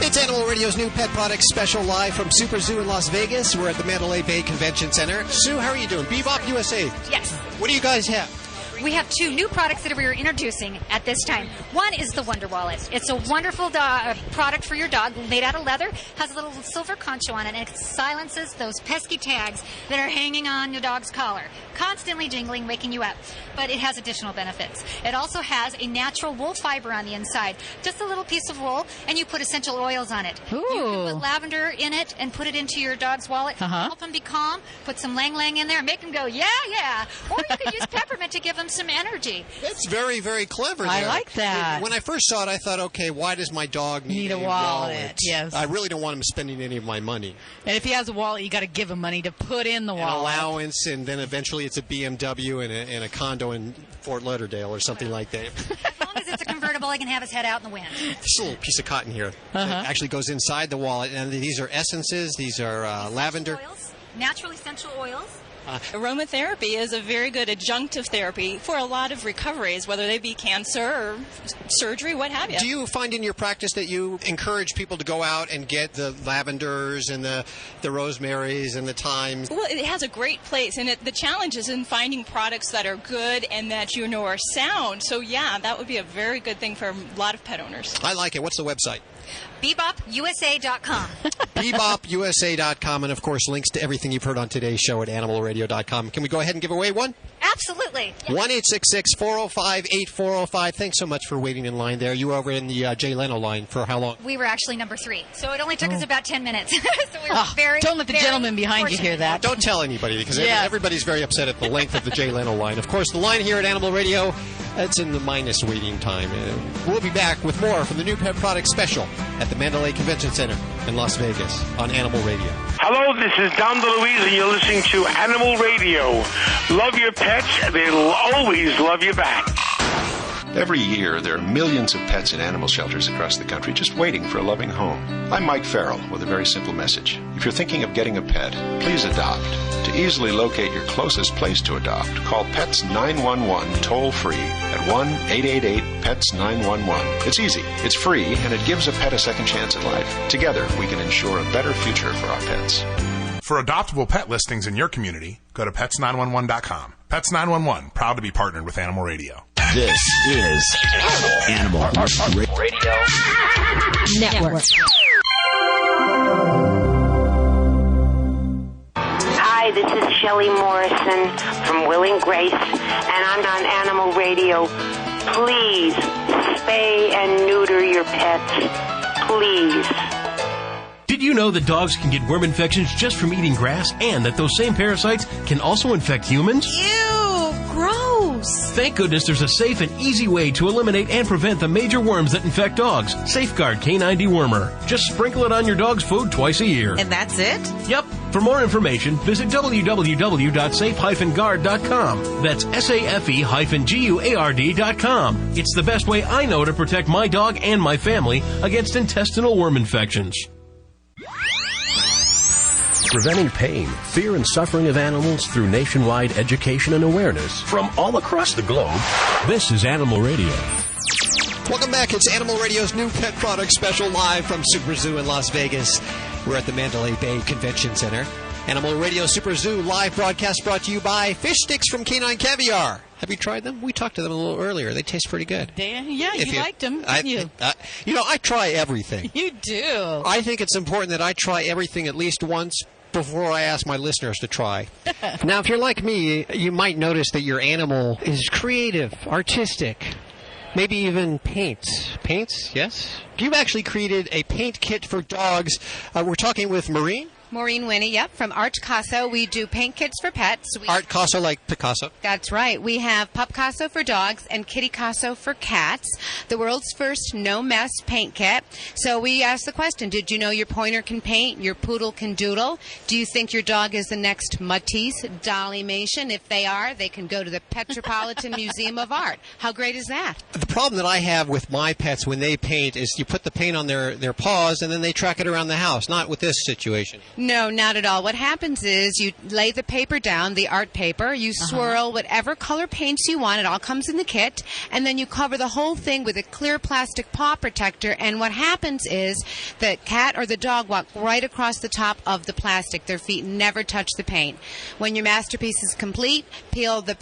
It's Animal Radio's new pet product special live from SuperZoo in Las Vegas. We're at the Mandalay Bay Convention Center. Sue, how are you doing? Bebop USA. Yes. What do you guys have? We have two new products that we are introducing at this time. One is the Wonder Wallet. It's a wonderful product for your dog, made out of leather, has a little silver concho on it, and it silences those pesky tags that are hanging on your dog's collar, constantly jingling, waking you up. But it has additional benefits. It also has a natural wool fiber on the inside, just a little piece of wool, and you put essential oils on it. Ooh. You can put lavender in it and put it into your dog's wallet, help them be calm, put some lang-lang in there, make them go, yeah, yeah. Or you could use peppermint to give them some energy. That's very, very clever there. I like that. When I first saw it, I thought, okay, why does my dog need a wallet? Yes. I really don't want him spending any of my money. And if he has a wallet, you got to give him money to put in the wallet. An allowance, and then eventually it's a BMW and a condo in Fort Lauderdale or something like that. As long as it's a convertible, I can have his head out in the wind. This little piece of cotton here that actually goes inside the wallet, and these are essences. These are lavender. Oils, natural essential oils. Aromatherapy is a very good adjunctive therapy for a lot of recoveries, whether they be cancer or surgery, what have you. Do you find in your practice that you encourage people to go out and get the lavenders and the rosemarys and the thymes? Well, it has a great place, and the challenge is in finding products that are good and that you know are sound. So, yeah, that would be a very good thing for a lot of pet owners. I like it. What's the website? BebopUSA.com. BebopUSA.com, and of course links to everything you've heard on today's show at AnimalRadio.com. Can we go ahead and give away one? Absolutely. 1-866-405-8405. Thanks so much for waiting in line there. You were over in the Jay Leno line for how long? We were actually number 3, so it only took us about 10 minutes. So we were very, don't let the gentleman behind you hear that. Don't tell anybody, because everybody's very upset at the length of the Jay Leno line. Of course, the line here at Animal Radio, it's in the minus waiting time. We'll be back with more from the new pet product special at the Mandalay Convention Center in Las Vegas on Animal Radio. Hello, this is Don DeLuise, and you're listening to Animal Radio. Love your pets, they'll always love you back. Every year, there are millions of pets in animal shelters across the country just waiting for a loving home. I'm Mike Farrell with a very simple message. If you're thinking of getting a pet, please adopt. To easily locate your closest place to adopt, call Pets 911 toll-free at 1-888-PETS-911. It's easy, it's free, and it gives a pet a second chance at life. Together, we can ensure a better future for our pets. For adoptable pet listings in your community, go to pets911.com. Pets 911, proud to be partnered with Animal Radio. This is Animal Radio Network. Hi, this is Shelley Morrison from Will and Grace, and I'm on Animal Radio. Please spay and neuter your pets. Please. Did you know that dogs can get worm infections just from eating grass, and that those same parasites can also infect humans? Ew, gross. Thank goodness there's a safe and easy way to eliminate and prevent the major worms that infect dogs. Safeguard Canine Dewormer. Just sprinkle it on your dog's food twice a year. And that's it? Yep. For more information, visit www.safe-guard.com. That's SAFE-GUARD.com. It's the best way I know to protect my dog and my family against intestinal worm infections. Preventing pain, fear, and suffering of animals through nationwide education and awareness from all across the globe. This is Animal Radio. Welcome back. It's Animal Radio's new pet product special live from SuperZoo in Las Vegas. We're at the Mandalay Bay Convention Center. Animal Radio Super Zoo live broadcast brought to you by fish sticks from Canine Caviar. Have you tried them? We talked to them a little earlier. They taste pretty good. Yeah, you liked them, didn't you? I try everything. You do. I think it's important that I try everything at least once before I ask my listeners to try. Now, if you're like me, you might notice that your animal is creative, artistic, maybe even paints. Paints, yes? You've actually created a paint kit for dogs. We're talking with Maureen. Maureen Winnie, yep, from Art Casso. We do paint kits for pets. Art Casso, like Picasso? That's right. We have Pup Casso for dogs and Kitty Casso for cats. The world's first no-mess paint kit. So we asked the question, did you know your pointer can paint, your poodle can doodle? Do you think your dog is the next Matisse, Dalmatian? If they are, they can go to the Metropolitan Museum of Art. How great is that? The problem that I have with my pets when they paint is you put the paint on their paws and then they track it around the house. Not with this situation. No, not at all. What happens is you lay the paper down, the art paper, you swirl whatever color paints you want. It all comes in the kit. And then you cover the whole thing with a clear plastic paw protector. And what happens is the cat or the dog walk right across the top of the plastic. Their feet never touch the paint. When your masterpiece is complete, peel the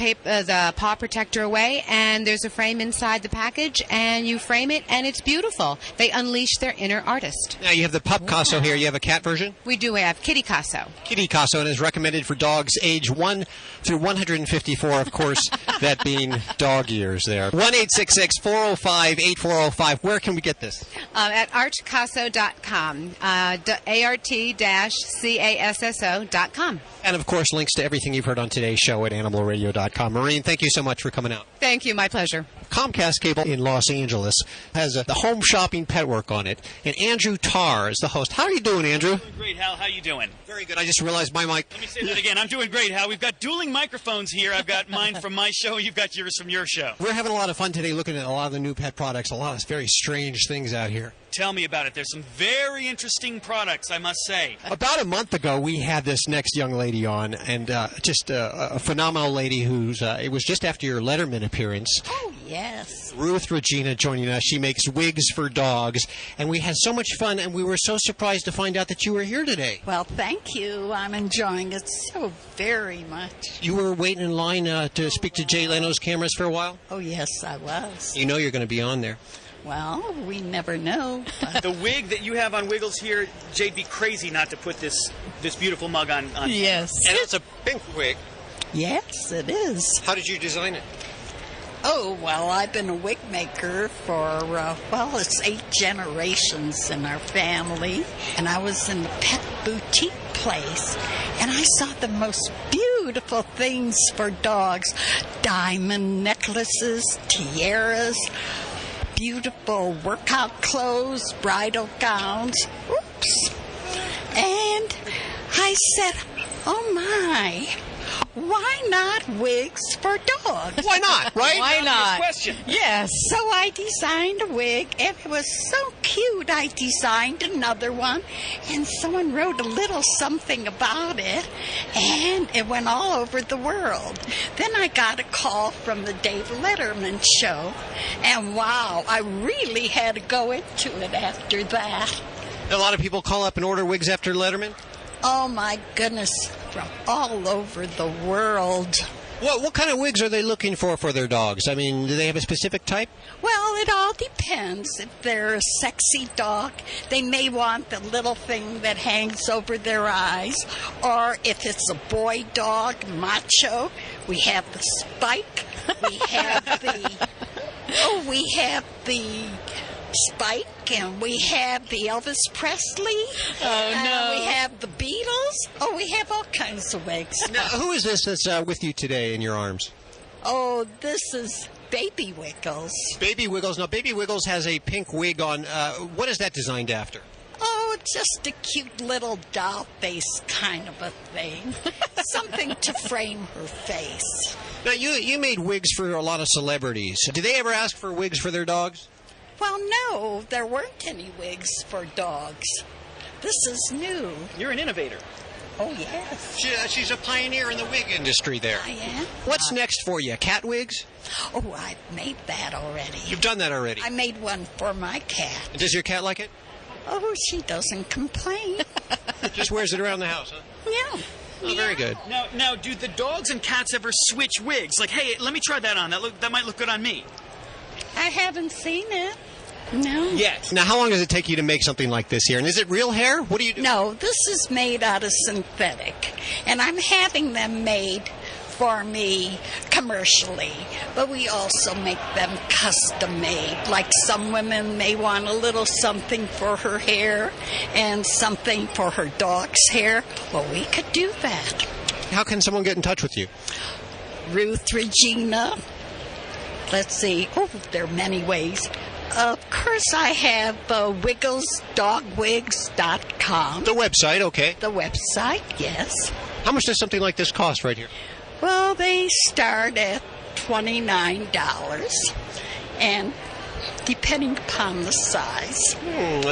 paw protector away, and there's a frame inside the package, and you frame it, and it's beautiful. They unleash their inner artist. Now, you have the Pup Casso here. You have a cat version? We do have Kitty Casso. Kitty Casso, and is recommended for dogs age 1 through 154, of course, that being dog years there. 1-866-405-8405. Where can we get this? At artcasso.com. ART-CASSO.com. And, of course, links to everything you've heard on today's show at animalradio.com. Maureen, thank you so much for coming out. Thank you. My pleasure. Comcast Cable in Los Angeles has the home shopping pet work on it, and Andrew Tarr is the host. How are you doing, Andrew? I'm doing great, Hal. How you doing? Very good. I just realized my mic. Let me say that again. I'm doing great, Hal. We've got dueling microphones here. I've got mine from my show. You've got yours from your show. We're having a lot of fun today looking at a lot of the new pet products, a lot of very strange things out here. Tell me about it. There's some very interesting products, I must say. About a month ago, we had this next young lady on, and just a phenomenal lady who's, it was just after your Letterman appearance. Oh, yes. Ruth Regina joining us. She makes wigs for dogs, and we had so much fun, and we were so surprised to find out that you were here today. Well, thank you. I'm enjoying it so very much. You were waiting in line to speak to Jay Leno's cameras for a while? Oh, yes, I was. You know you're going to be on there. Well, we never know. The wig that you have on Wiggles here, Jay'd be crazy not to put this beautiful mug on. Yes. And it's a pink wig. Yes, it is. How did you design it? Oh, well, I've been a wig maker for, it's 8 generations in our family. And I was in the pet boutique place, and I saw the most beautiful things for dogs. Diamond necklaces, tiaras, beautiful workout clothes, bridal gowns. Oops. And I said, oh my, why not wigs for dogs? Why not, right? Why not? Question. Yes. So I designed a wig, and it was so cute. I designed another one, and someone wrote a little something about it, and it went all over the world. Then I got a call from the Dave Letterman show, and wow, I really had to go into it after that. A lot of people call up and order wigs after Letterman? Oh, my goodness, from all over the world. What kind of wigs are they looking for their dogs? I mean, do they have a specific type? Well, it all depends. If they're a sexy dog, they may want the little thing that hangs over their eyes. Or if it's a boy dog, macho, we have the spike. We have the Spike, and we have the Elvis Presley. Oh, no. We have the Beatles. Oh, we have all kinds of wigs. Now, who is this that's with you today in your arms? Oh, this is Baby Wiggles. Baby Wiggles. Now, Baby Wiggles has a pink wig on. What is that designed after? Oh, just a cute little doll face kind of a thing. Something to frame her face. Now, you made wigs for a lot of celebrities. Did they ever ask for wigs for their dogs? Well, no, there weren't any wigs for dogs. This is new. You're an innovator. Oh, yes. She's a pioneer in the wig industry there. I am. What's next for you? Cat wigs? Oh, I've made that already. You've done that already? I made one for my cat. Does your cat like it? Oh, she doesn't complain. Just wears it around the house, huh? Yeah. Oh, very good. Now, do the dogs and cats ever switch wigs? Like, hey, let me try that on. That might look good on me. I haven't seen it. No. Yes. Now, how long does it take you to make something like this here? And is it real hair? What do you do? No, this is made out of synthetic. And I'm having them made for me commercially, but we also make them custom made. Like some women may want a little something for her hair and something for her dog's hair. Well, we could do that. How can someone get in touch with you? Ruth Regina. Let's see. Oh, there are many ways. Of course, I have wigglesdogwigs.com. The website, okay. The website, yes. How much does something like this cost right here? Well, they start at $29, and depending upon the size.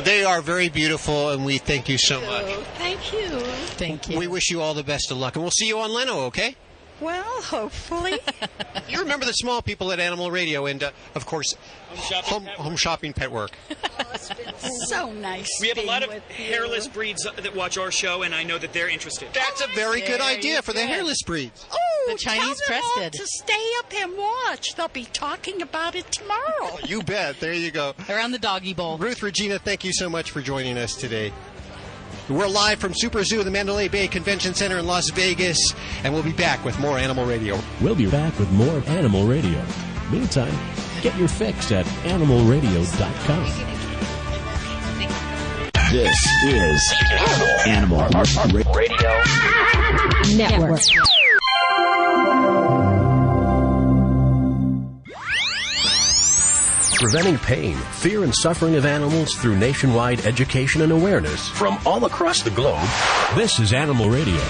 They are very beautiful, and we thank you so much. Thank you. Thank you. We wish you all the best of luck, and we'll see you on Leno, okay? Well, hopefully. You remember the small people at Animal Radio and, of course, home shopping pet work. Oh, it's been so nice. We have a lot of hairless breeds that watch our show, and I know that they're interested. That's a very good idea for the hairless breeds. Oh, the Chinese tell them all crested. to stay up and watch. They'll be talking about it tomorrow. You bet. There you go. Around the doggy bowl. Ruth Regina, thank you so much for joining us today. We're live from SUPERZOO, the Mandalay Bay Convention Center in Las Vegas, and we'll be back with more Animal Radio. We'll be back with more Animal Radio. Meantime, get your fix at animalradio.com. This is Animal Radio Network. Preventing pain, fear, and suffering of animals through nationwide education and awareness from all across the globe. This is Animal Radio.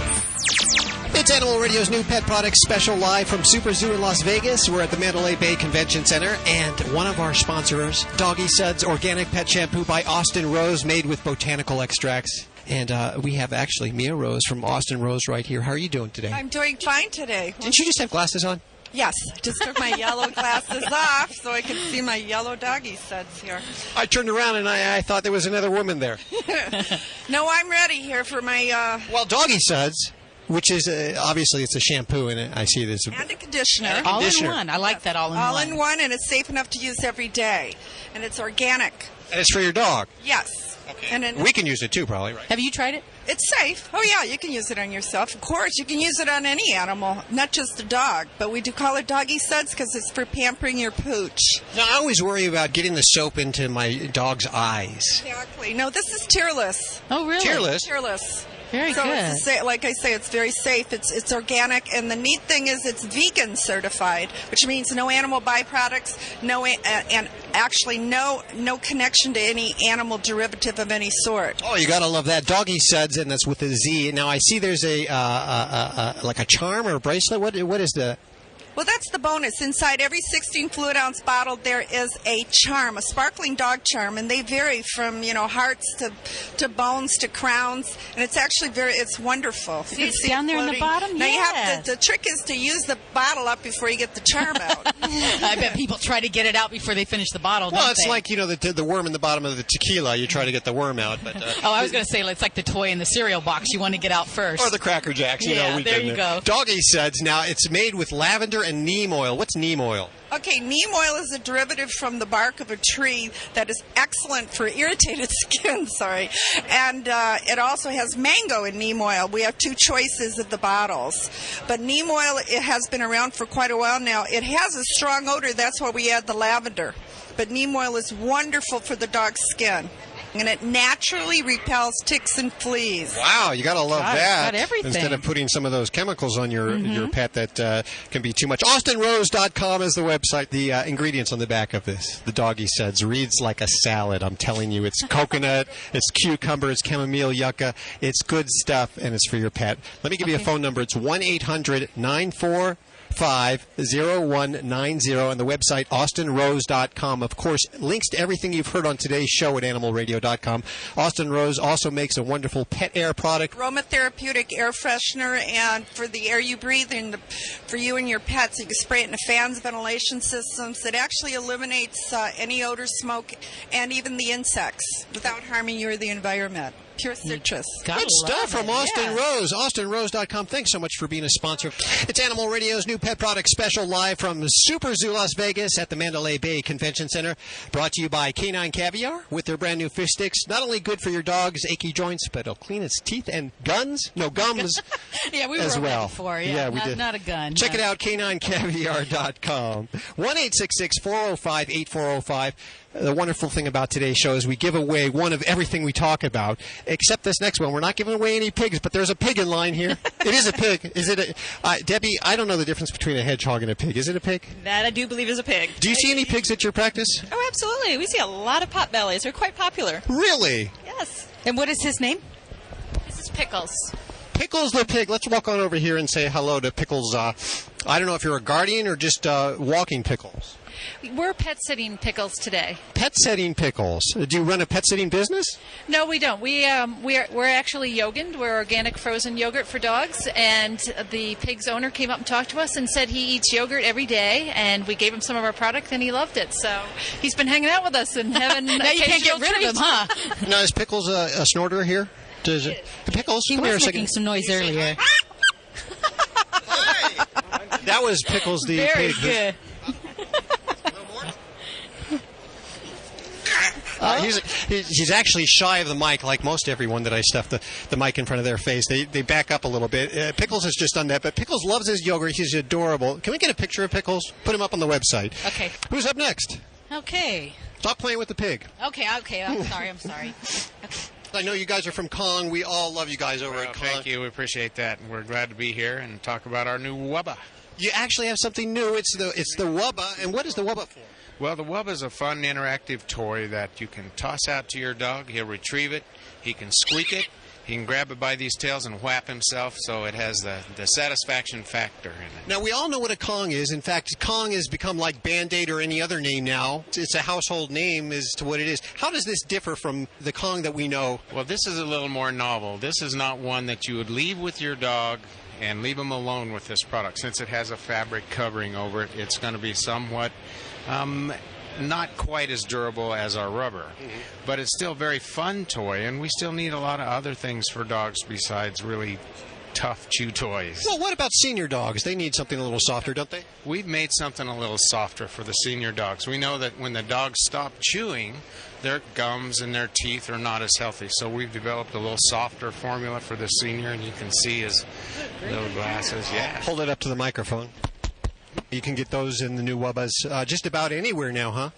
It's Animal Radio's new pet product special live from SUPERZOO in Las Vegas. We're at the Mandalay Bay Convention Center, and one of our sponsors, Doggy Suds Organic Pet Shampoo by Austin Rose, made with botanical extracts. And we have actually Mia Rose from Austin Rose right here. How are you doing today? I'm doing fine today. Didn't you just have glasses on? Yes, I just took my yellow glasses off so I could see my yellow doggy suds here. I turned around and I thought there was another woman there. No, I'm ready here for my... Well, Doggy Suds, which is obviously it's a shampoo, and I see this. And a conditioner. All in one. I like that all in one. All in one, and it's safe enough to use every day. And it's organic. And it's for your dog. Yes. Okay. And then, we can use it too, probably, right? Have you tried it? It's safe. Oh, yeah, you can use it on yourself. Of course, you can use it on any animal, not just a dog. But we do call it Doggy Suds because it's for pampering your pooch. Now, I always worry about getting the soap into my dog's eyes. Exactly. No, this is tearless. Oh, really? Tearless? Tearless. Very good. It's like I say, it's very safe. It's organic, and the neat thing is it's vegan certified, which means no animal byproducts, and actually no connection to any animal derivative of any sort. Oh, you gotta love that. Doggy Suds, and that's with a Z. Now I see there's a like a charm or a bracelet. What is the? Well, that's the bonus. Inside every 16 fluid ounce bottle, there is a charm, a sparkling dog charm, and they vary from hearts to bones to crowns, and it's actually it's wonderful. See, it's down there in the bottom. Now yes. you have the trick is to use the bottle up before you get the charm out. I bet people try to get it out before they finish the bottle. Well, don't it's they? like the worm in the bottom of the tequila. You try to get the worm out, but I was going to say it's like the toy in the cereal box. You want to get out first, or the Cracker Jacks. There you go. Doggy Suds. Now it's made with lavender and neem oil. What's neem oil? Okay, neem oil is a derivative from the bark of a tree that is excellent for irritated skin, and it also has mango in neem oil. We have two choices of the bottles. But neem oil, it has been around for quite a while now. It has a strong odor, that's why we add the lavender. But neem oil is wonderful for the dog's skin. And it naturally repels ticks and fleas. Wow, you gotta love that. Got everything. Instead of putting some of those chemicals on your pet that can be too much. AustinRose.com is the website. The ingredients on the back of this, the Doggy Suds, reads like a salad. I'm telling you, it's coconut, it's cucumber, it's chamomile, yucca. It's good stuff, and it's for your pet. Let me give you a phone number. It's 1-800-94 855-0190 and the website austinrose.com. Of course, links to everything you've heard on today's show at animalradio.com. Austin Rose also makes a wonderful pet air product. Aromatherapeutic air freshener, and for the air you breathe in, for you and your pets, you can spray it into fans, ventilation systems. It actually eliminates any odor, smoke, and even the insects without harming you or the environment. Pure citrus. Good stuff from Austin Rose. AustinRose.com. Thanks so much for being a sponsor. It's Animal Radio's new pet product special live from SUPERZOO Las Vegas at the Mandalay Bay Convention Center. Brought to you by Canine Caviar with their brand new fish sticks. Not only good for your dog's achy joints, but it'll clean its teeth and gums yeah, we as were well. Before. Yeah, we not, did. Not a gun. Check it out, caninecaviar.com. 1-866-405-8405. The wonderful thing about today's show is we give away one of everything we talk about, except this next one. We're not giving away any pigs, but there's a pig in line here. It is a pig. Is it Debbie, I don't know the difference between a hedgehog and a pig. Is it a pig? That I do believe is a pig. Do you see any pigs at your practice? Oh, absolutely. We see a lot of potbellies. They're quite popular. Really? Yes. And what is his name? This is Pickles. Pickles the pig. Let's walk on over here and say hello to Pickles. I don't know if you're a guardian or just walking Pickles. We're pet sitting Pickles today. Pet sitting Pickles. Do you run a pet sitting business? No, we don't. We're actually Yogurt. We're organic frozen yogurt for dogs. And the pig's owner came up and talked to us and said he eats yogurt every day. And we gave him some of our product, and he loved it. So he's been hanging out with us and having. Now you can't get rid of him, huh? Now is Pickles a snorter here? Does it? Pickles. He was making some noise earlier. That was Pickles the Very pig. Good. He's actually shy of the mic, like most everyone that I stuff the mic in front of their face. They back up a little bit. Pickles has just done that, but Pickles loves his yogurt. He's adorable. Can we get a picture of Pickles? Put him up on the website. Okay. Who's up next? Okay. Stop playing with the pig. Okay. I'm sorry. Okay. I know you guys are from Kong. We all love you guys over at Kong. Thank you. We appreciate that. And we're glad to be here and talk about our new Wubba. You actually have something new. It's the Wubba. And what is the Wubba for? Well, the Wubba is a fun, interactive toy that you can toss out to your dog. He'll retrieve it. He can squeak it. He can grab it by these tails and whap himself, so it has the satisfaction factor in it. Now, we all know what a Kong is. In fact, Kong has become like Band-Aid or any other name now. It's a household name as to what it is. How does this differ from the Kong that we know? Well, this is a little more novel. This is not one that you would leave with your dog and leave him alone with this product. Since it has a fabric covering over it, it's going to be somewhat not quite as durable as our rubber. But it's still a very fun toy, and we still need a lot of other things for dogs besides really tough chew toys. Well, what about senior dogs? They need something a little softer, don't they? We've made something a little softer for the senior dogs. We know that when the dogs stop chewing, their gums and their teeth are not as healthy. So we've developed a little softer formula for the senior, and you can see his little glasses. Yeah. Hold it up to the microphone. You can get those in the new Wubbas just about anywhere now, huh?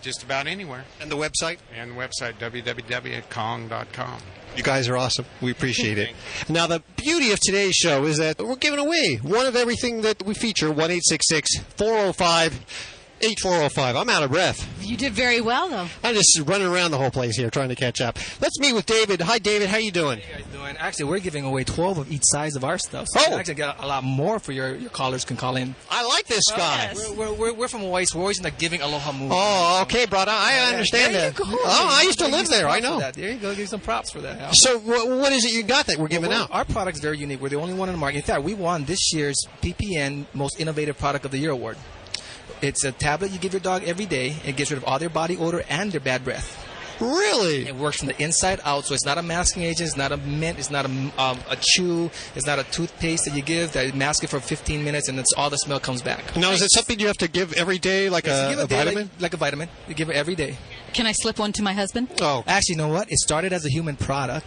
Just about anywhere. And the website? And the website, www.kong.com. You guys are awesome. We appreciate it. Now, the beauty of today's show is that we're giving away one of everything that we feature, 1-866-405-8405. I'm out of breath. You did very well, though. I'm just running around the whole place here trying to catch up. Let's meet with David. Hi, David. How you doing? How you guys doing? Actually, we're giving away 12 of each size of our stuff. So you actually get a lot more for your callers can call in. I like this guy. Yes. We're from Hawaii, so we're always in the giving aloha movement. Oh, okay, brother. I understand that. Oh, I used to live there. I know. There you go. Give you some props for that. So what is it you got that we're giving out? Our product's very unique. We're the only one in the market. In fact, we won this year's PPN Most Innovative Product of the Year award. It's a tablet you give your dog every day. It gets rid of all their body odor and their bad breath. Really? It works from the inside out, so it's not a masking agent, it's not a mint, it's not a chew, it's not a toothpaste that you give that mask it for 15 minutes and all the smell comes back. Now, is it something you have to give every day, like a vitamin? Like a vitamin. You give it every day. Can I slip one to my husband? Oh. Actually, you know what? It started as a human product.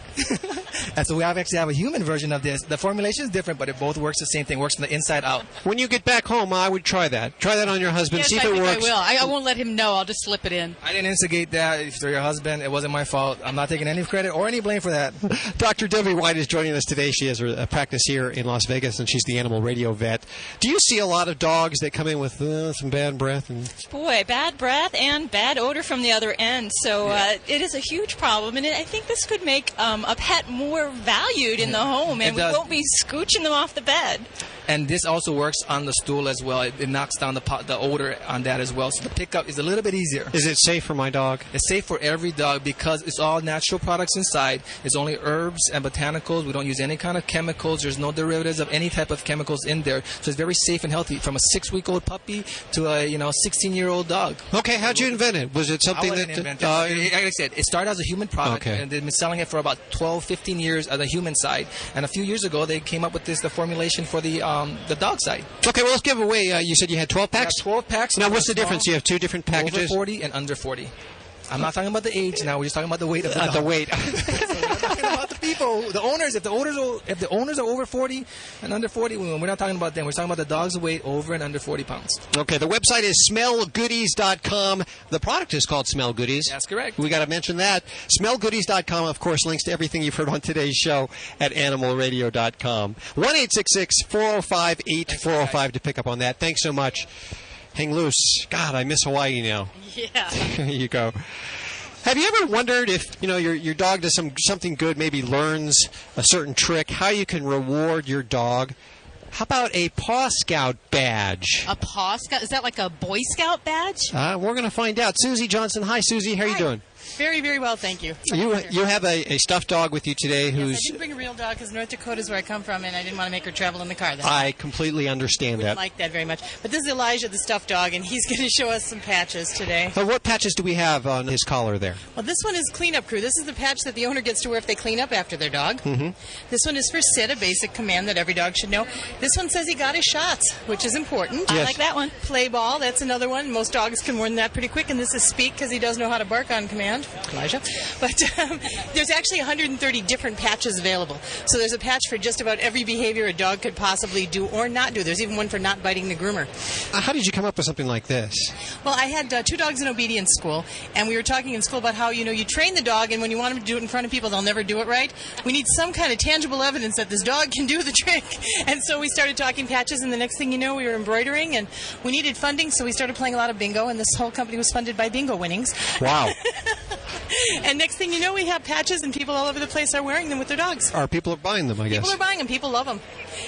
And so we actually have a human version of this. The formulation is different, but it both works the same thing. Works from the inside out. When you get back home, I would try that. Try that on your husband. Yes, see if it works. I will. I won't let him know. I'll just slip it in. I didn't instigate that. If you're your husband, it wasn't my fault. I'm not taking any credit or any blame for that. Dr. Debbie White is joining us today. She has a practice here in Las Vegas, and she's the animal radio vet. Do you see a lot of dogs that come in with some bad breath? Boy, bad breath and bad odor from the other end. So it is a huge problem, and I think this could make a pet more valued in the home, and we won't be scooching them off the bed. And this also works on the stool as well. It knocks down the odor on that as well. So the pickup is a little bit easier. Is it safe for my dog? It's safe for every dog because it's all natural products inside. It's only herbs and botanicals. We don't use any kind of chemicals. There's no derivatives of any type of chemicals in there. So it's very safe and healthy, from a 6-week-old puppy to a 16-year-old dog. Okay, how'd you invent it? Was it something Like I said, it started as a human product, and they've been selling it for about 12, 15 years on the human side. And a few years ago, they came up with the formulation for the dog side. Okay, well, let's give away. You said you had 12 packs? 12 packs. Now, what's the difference? You have two different packages? Over 40 and under 40. I'm not talking about the age now. We're just talking about the weight of the dog. The weight. So we're not talking about the people, the owners. If the owners are over 40 and under 40, we're not talking about them. We're talking about the dog's weight over and under 40 pounds. Okay, the website is smellgoodies.com. The product is called Smell Goodies. That's correct. We got to mention that. Smellgoodies.com, of course, links to everything you've heard on today's show at animalradio.com. 1-866-405-8405 to pick up on that. Thanks so much. Hang loose. God, I miss Hawaii now. Yeah. There you go. Have you ever wondered if, your dog does something good, maybe learns a certain trick, how you can reward your dog? How about a Paw Scout badge? A Paw Scout? Is that like a Boy Scout badge? We're going to find out. Susie Johnson. Hi, Susie. How are you doing? Very, very well, thank you. You have a stuffed dog with you today who's... Yes, I didn't bring a real dog because North Dakota is where I come from, and I didn't want to make her travel in the car. I completely understand that. I like that very much. But this is Elijah, the stuffed dog, and he's going to show us some patches today. What patches do we have on his collar there? Well, this one is Cleanup Crew. This is the patch that the owner gets to wear if they clean up after their dog. Mm-hmm. This one is for Sit, a basic command that every dog should know. This one says he got his shots, which is important. Yes. I like that one. Play Ball, that's another one. Most dogs can learn that pretty quick. And this is Speak, because he does know how to bark on command. Elijah. But there's actually 130 different patches available. So there's a patch for just about every behavior a dog could possibly do or not do. There's even one for not biting the groomer. How did you come up with something like this? Well, I had 2 dogs in obedience school, and we were talking in school about how, you train the dog, and when you want them to do it in front of people, they'll never do it right. We need some kind of tangible evidence that this dog can do the trick. And so we started talking patches, and the next thing you know, we were embroidering, and we needed funding, so we started playing a lot of bingo, and this whole company was funded by bingo winnings. Wow. And next thing you know, we have patches, and people all over the place are wearing them with their dogs. People are buying them, I guess. People are buying them. People love them.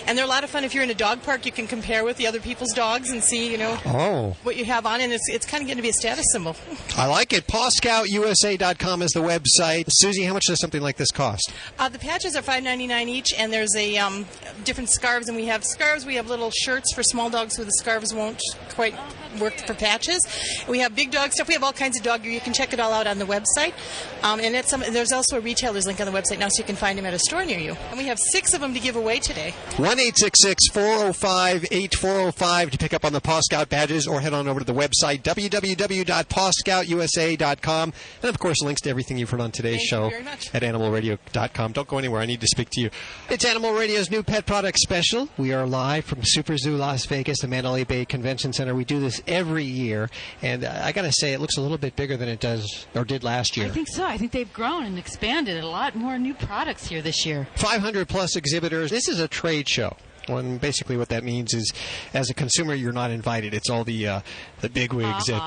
And they're a lot of fun. If you're in a dog park, you can compare with the other people's dogs and see, what you have on. And it's kind of getting to be a status symbol. I like it. PawScoutUSA.com is the website. Susie, how much does something like this cost? The patches are $5.99 each, and there's a different scarves. And we have scarves. We have little shirts for small dogs, so the scarves won't quite work for patches. We have big dog stuff. We have all kinds of dog gear. You can check it all out on the website. And there's also a retailer's link on the website now, so you can find them at a store near you. And we have 6 of them to give away today. 1-866-405-8405 to pick up on the Paw Scout badges, or head on over to the website, www.pawscoutUSA.com. And, of course, links to everything you've heard on today's show at animalradio.com. Don't go anywhere. I need to speak to you. It's Animal Radio's new pet product special. We are live from SuperZoo, Las Vegas, the Mandalay Bay Convention Center. We do this every year, and I got to say, it looks a little bit bigger than it does or did last year. I think so. I think they've grown and expanded. A lot more new products here this year. 500-plus exhibitors. This is a trade show. And basically what that means is, as a consumer, you're not invited. It's all the bigwigs at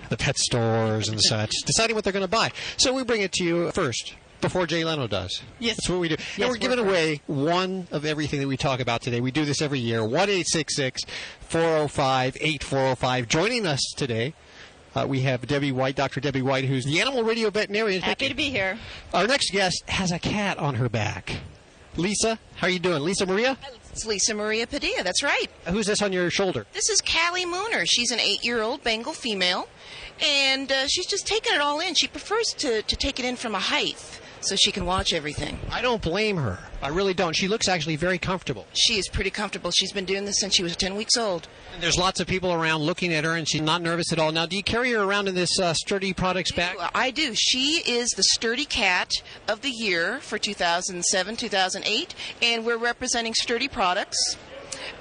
the pet stores and such, deciding what they're going to buy. So we bring it to you first, before Jay Leno does. Yes. That's what we do. Yes, and we're giving away one of everything that we talk about today. We do this every year. 1-866-405-8405. Joining us today, we have Debbie White, Dr. Debbie White, who's the Animal Radio veterinarian. Happy to be here. Our next guest has a cat on her back. Lisa, how are you doing? Lisa Maria? It's Lisa Maria Padilla, that's right. Who's this on your shoulder? This is Callie Mooner. She's an 8-year-old Bengal female, and she's just taking it all in. She prefers to take it in from a height so she can watch everything. I don't blame her. I really don't. She looks actually very comfortable. She is pretty comfortable. She's been doing this since she was 10 weeks old. And there's lots of people around looking at her, and she's not nervous at all. Now, do you carry her around in this Sturdy Products bag? I do. She is the Sturdy Cat of the Year for 2007-2008, and we're representing Sturdy Products.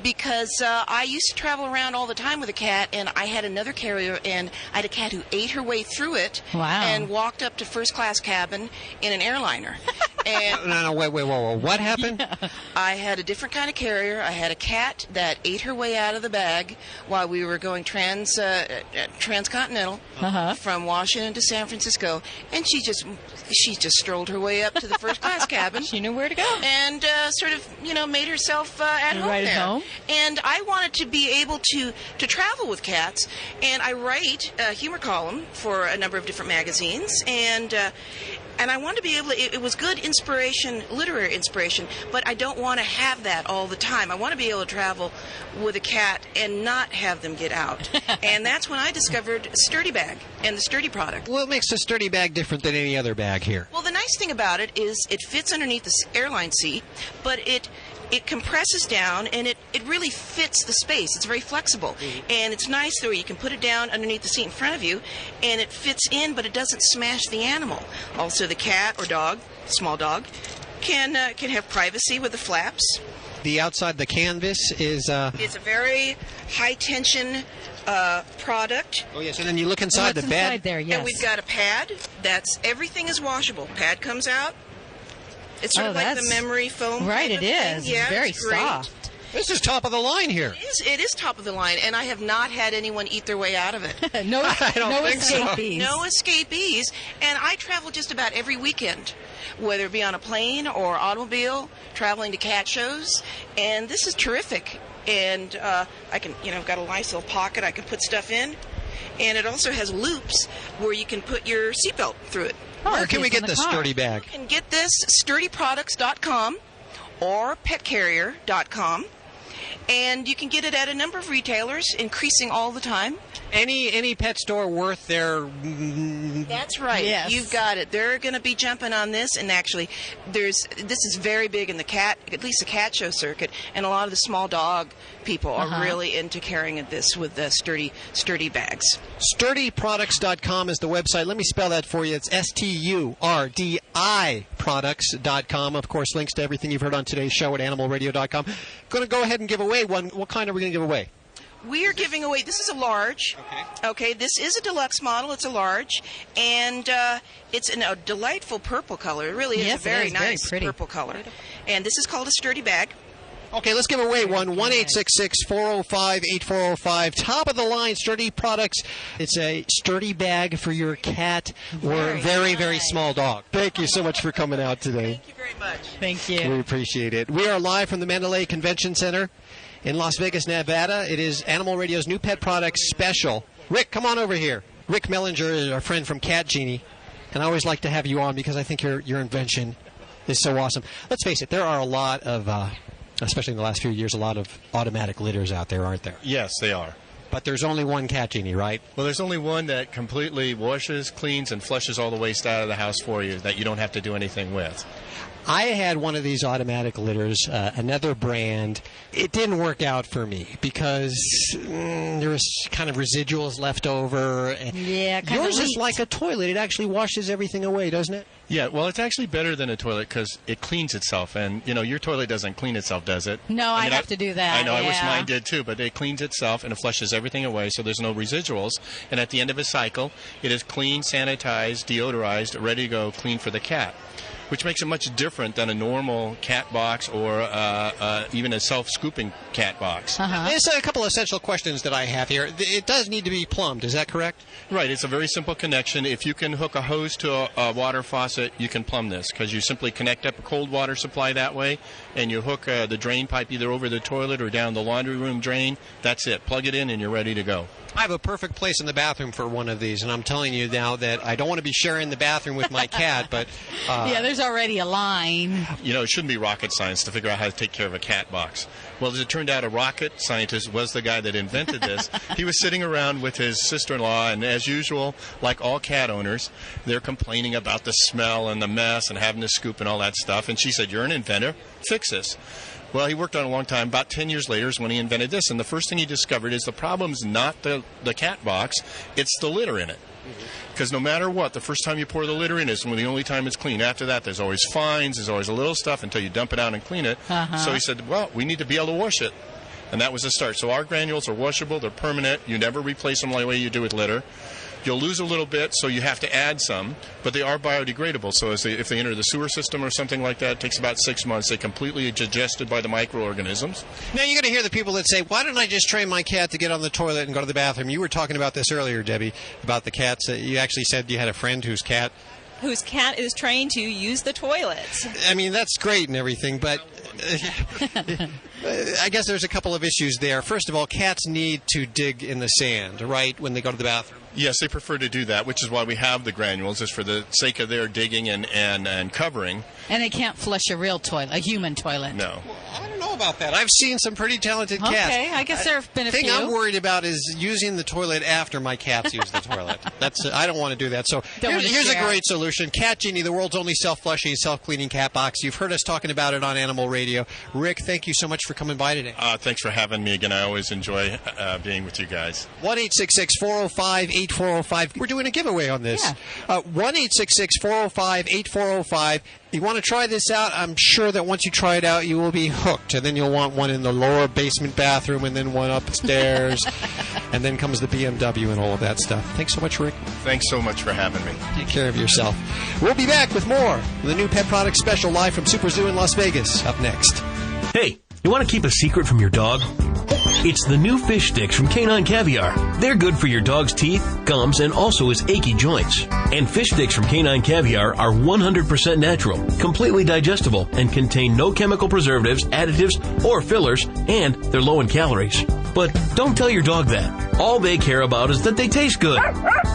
Because I used to travel around all the time with a cat, and I had another carrier, and I had a cat who ate her way through it and walked up to first-class cabin in an airliner. And no, wait, whoa. What happened? I had a different kind of carrier. I had a cat that ate her way out of the bag while we were going transcontinental from Washington to San Francisco, and she just strolled her way up to the first class cabin. She knew where to go, and sort of made herself at home right there. At home. And I wanted to be able to travel with cats, and I write a humor column for a number of different magazines, and I wanted to be able to, it was good inspiration, literary inspiration, but I don't want to have that all the time. I want to be able to travel with a cat and not have them get out. And that's when I discovered Sturdy Bag and the Sturdy product. What makes a Sturdy Bag different than any other bag here? Well, the nice thing about it is it fits underneath the airline seat, but it compresses down, and it really fits the space. It's very flexible. And it's nice though, you can put it down underneath the seat in front of you, and it fits in, but it doesn't smash the animal. Also, the cat or dog, small dog, can have privacy with the flaps. The outside, the canvas is... It's a very high-tension product. Oh, yes, and then you look inside the bed. Inside there, yes. And we've got a pad. Everything is washable. Pad comes out. It's sort of like the memory foam. Right, it is. Yeah, it's very great. soft. This is top of the line here. It is top of the line, and I have not had anyone eat their way out of it. No escapees. No escapees. And I travel just about every weekend, whether it be on a plane or automobile, traveling to cat shows, and this is terrific. And I can, I've got a nice little pocket I can put stuff in, and it also has loops where you can put your seatbelt through it. Where can we get this Sturdy Bag? You can get this sturdyproducts.com or petcarrier.com, and you can get it at a number of retailers, increasing all the time. Any pet store worth their... That's right. Yes. You've got it. They're going to be jumping on this, and actually, this is very big in the cat, at least the cat show circuit, and a lot of the small dog people are really into carrying this with the sturdy bags. Sturdyproducts.com is the website. Let me spell that for you. It's STURDI products.com. Of course, links to everything you've heard on today's show at animalradio.com. Going to go ahead and give away one. What kind are we going to give away? We are giving away, this is a large. Okay, this is a deluxe model. It's a large. And it's in a delightful purple color. It really is a very nice purple color. And this is called a Sturdy Bag. Okay, let's give away one. 1-866-405-8405. Top of the line, Sturdy Products. It's a sturdy bag for your cat or very small dog. Thank you so much for coming out today. Thank you very much. Thank you. We appreciate it. We are live from the Mandalay Convention Center in Las Vegas, Nevada. It is Animal Radio's new pet products special. Rick, come on over here. Rick Mellinger is our friend from Cat Genie, and I always like to have you on because I think your invention is so awesome. Let's face it, there are a lot of, especially in the last few years, a lot of automatic litters out there, aren't there? Yes, they are. But there's only one Cat Genie, right? Well, there's only one that completely washes, cleans, and flushes all the waste out of the house for you that you don't have to do anything with. I had one of these automatic litters, another brand. It didn't work out for me because there was kind of residuals left over. Yeah, kind Yours of is like a toilet. It actually washes everything away, doesn't it? Yeah, well, it's actually better than a toilet because it cleans itself. And, your toilet doesn't clean itself, does it? No, I have to do that. I know, I wish mine did too, but it cleans itself and it flushes everything away so there's no residuals. And at the end of a cycle, it is clean, sanitized, deodorized, ready to go, clean for the cat, which makes it much different than a normal cat box or even a self-scooping cat box. There's a couple of essential questions that I have here. It does need to be plumbed, is that correct? Right, it's a very simple connection. If you can hook a hose to a water faucet, you can plumb this because you simply connect up a cold water supply that way and you hook the drain pipe either over the toilet or down the laundry room drain. That's it. Plug it in and you're ready to go. I have a perfect place in the bathroom for one of these, and I'm telling you now that I don't want to be sharing the bathroom with my cat, but... yeah, there's already a line. It shouldn't be rocket science to figure out how to take care of a cat box. Well, as it turned out, a rocket scientist was the guy that invented this. He was sitting around with his sister-in-law, and as usual, like all cat owners, they're complaining about the smell and the mess and having to scoop and all that stuff. And she said, "You're an inventor. Fix this." Well, he worked on it a long time. About 10 years later is when he invented this. And the first thing he discovered is the problem's not the cat box, it's the litter in it. Because no matter what, the first time you pour the litter in is the only time it's clean. After that, there's always fines, there's always a little stuff until you dump it out and clean it. So he said, well, we need to be able to wash it. And that was the start. So our granules are washable, they're permanent. You never replace them the way you do with litter. You'll lose a little bit, so you have to add some, but they are biodegradable. So if they enter the sewer system or something like that, it takes about 6 months. They're completely digested by the microorganisms. Now, you're going to hear the people that say, why don't I just train my cat to get on the toilet and go to the bathroom? You were talking about this earlier, Debbie, about the cats. You actually said you had a friend whose cat is trained to use the toilet. I mean, that's great and everything, but I guess there's a couple of issues there. First of all, cats need to dig in the sand, right, when they go to the bathroom. Yes, they prefer to do that, which is why we have the granules, is for the sake of their digging and covering. And they can't flush a real toilet, a human toilet. No. Well, I don't know about that. I've seen some pretty talented cats. Okay, I guess there have been a few. The thing I'm worried about is using the toilet after my cats use the toilet. I don't want to do that. So here's a great solution. Cat Genie, the world's only self-flushing, self-cleaning cat box. You've heard us talking about it on Animal Radio. Rick, thank you so much for coming by today. Thanks for having me again. I always enjoy being with you guys. 1-866-405-8405. We're doing a giveaway on this. 1-866-405-8405. You want to try this out? I'm sure that once you try it out, you will be hooked. And then you'll want one in the lower basement bathroom and then one upstairs. And then comes the BMW and all of that stuff. Thanks so much, Rick. Thanks so much for having me. Take care of yourself. We'll be back with more. The new Pet Product Special live from SuperZoo in Las Vegas. Up next. Hey, you want to keep a secret from your dog? It's the new fish sticks from Canine Caviar. They're good for your dog's teeth, gums, and also his achy joints. And fish sticks from Canine Caviar are 100% natural, completely digestible, and contain no chemical preservatives, additives, or fillers, and they're low in calories. But don't tell your dog that. All they care about is that they taste good.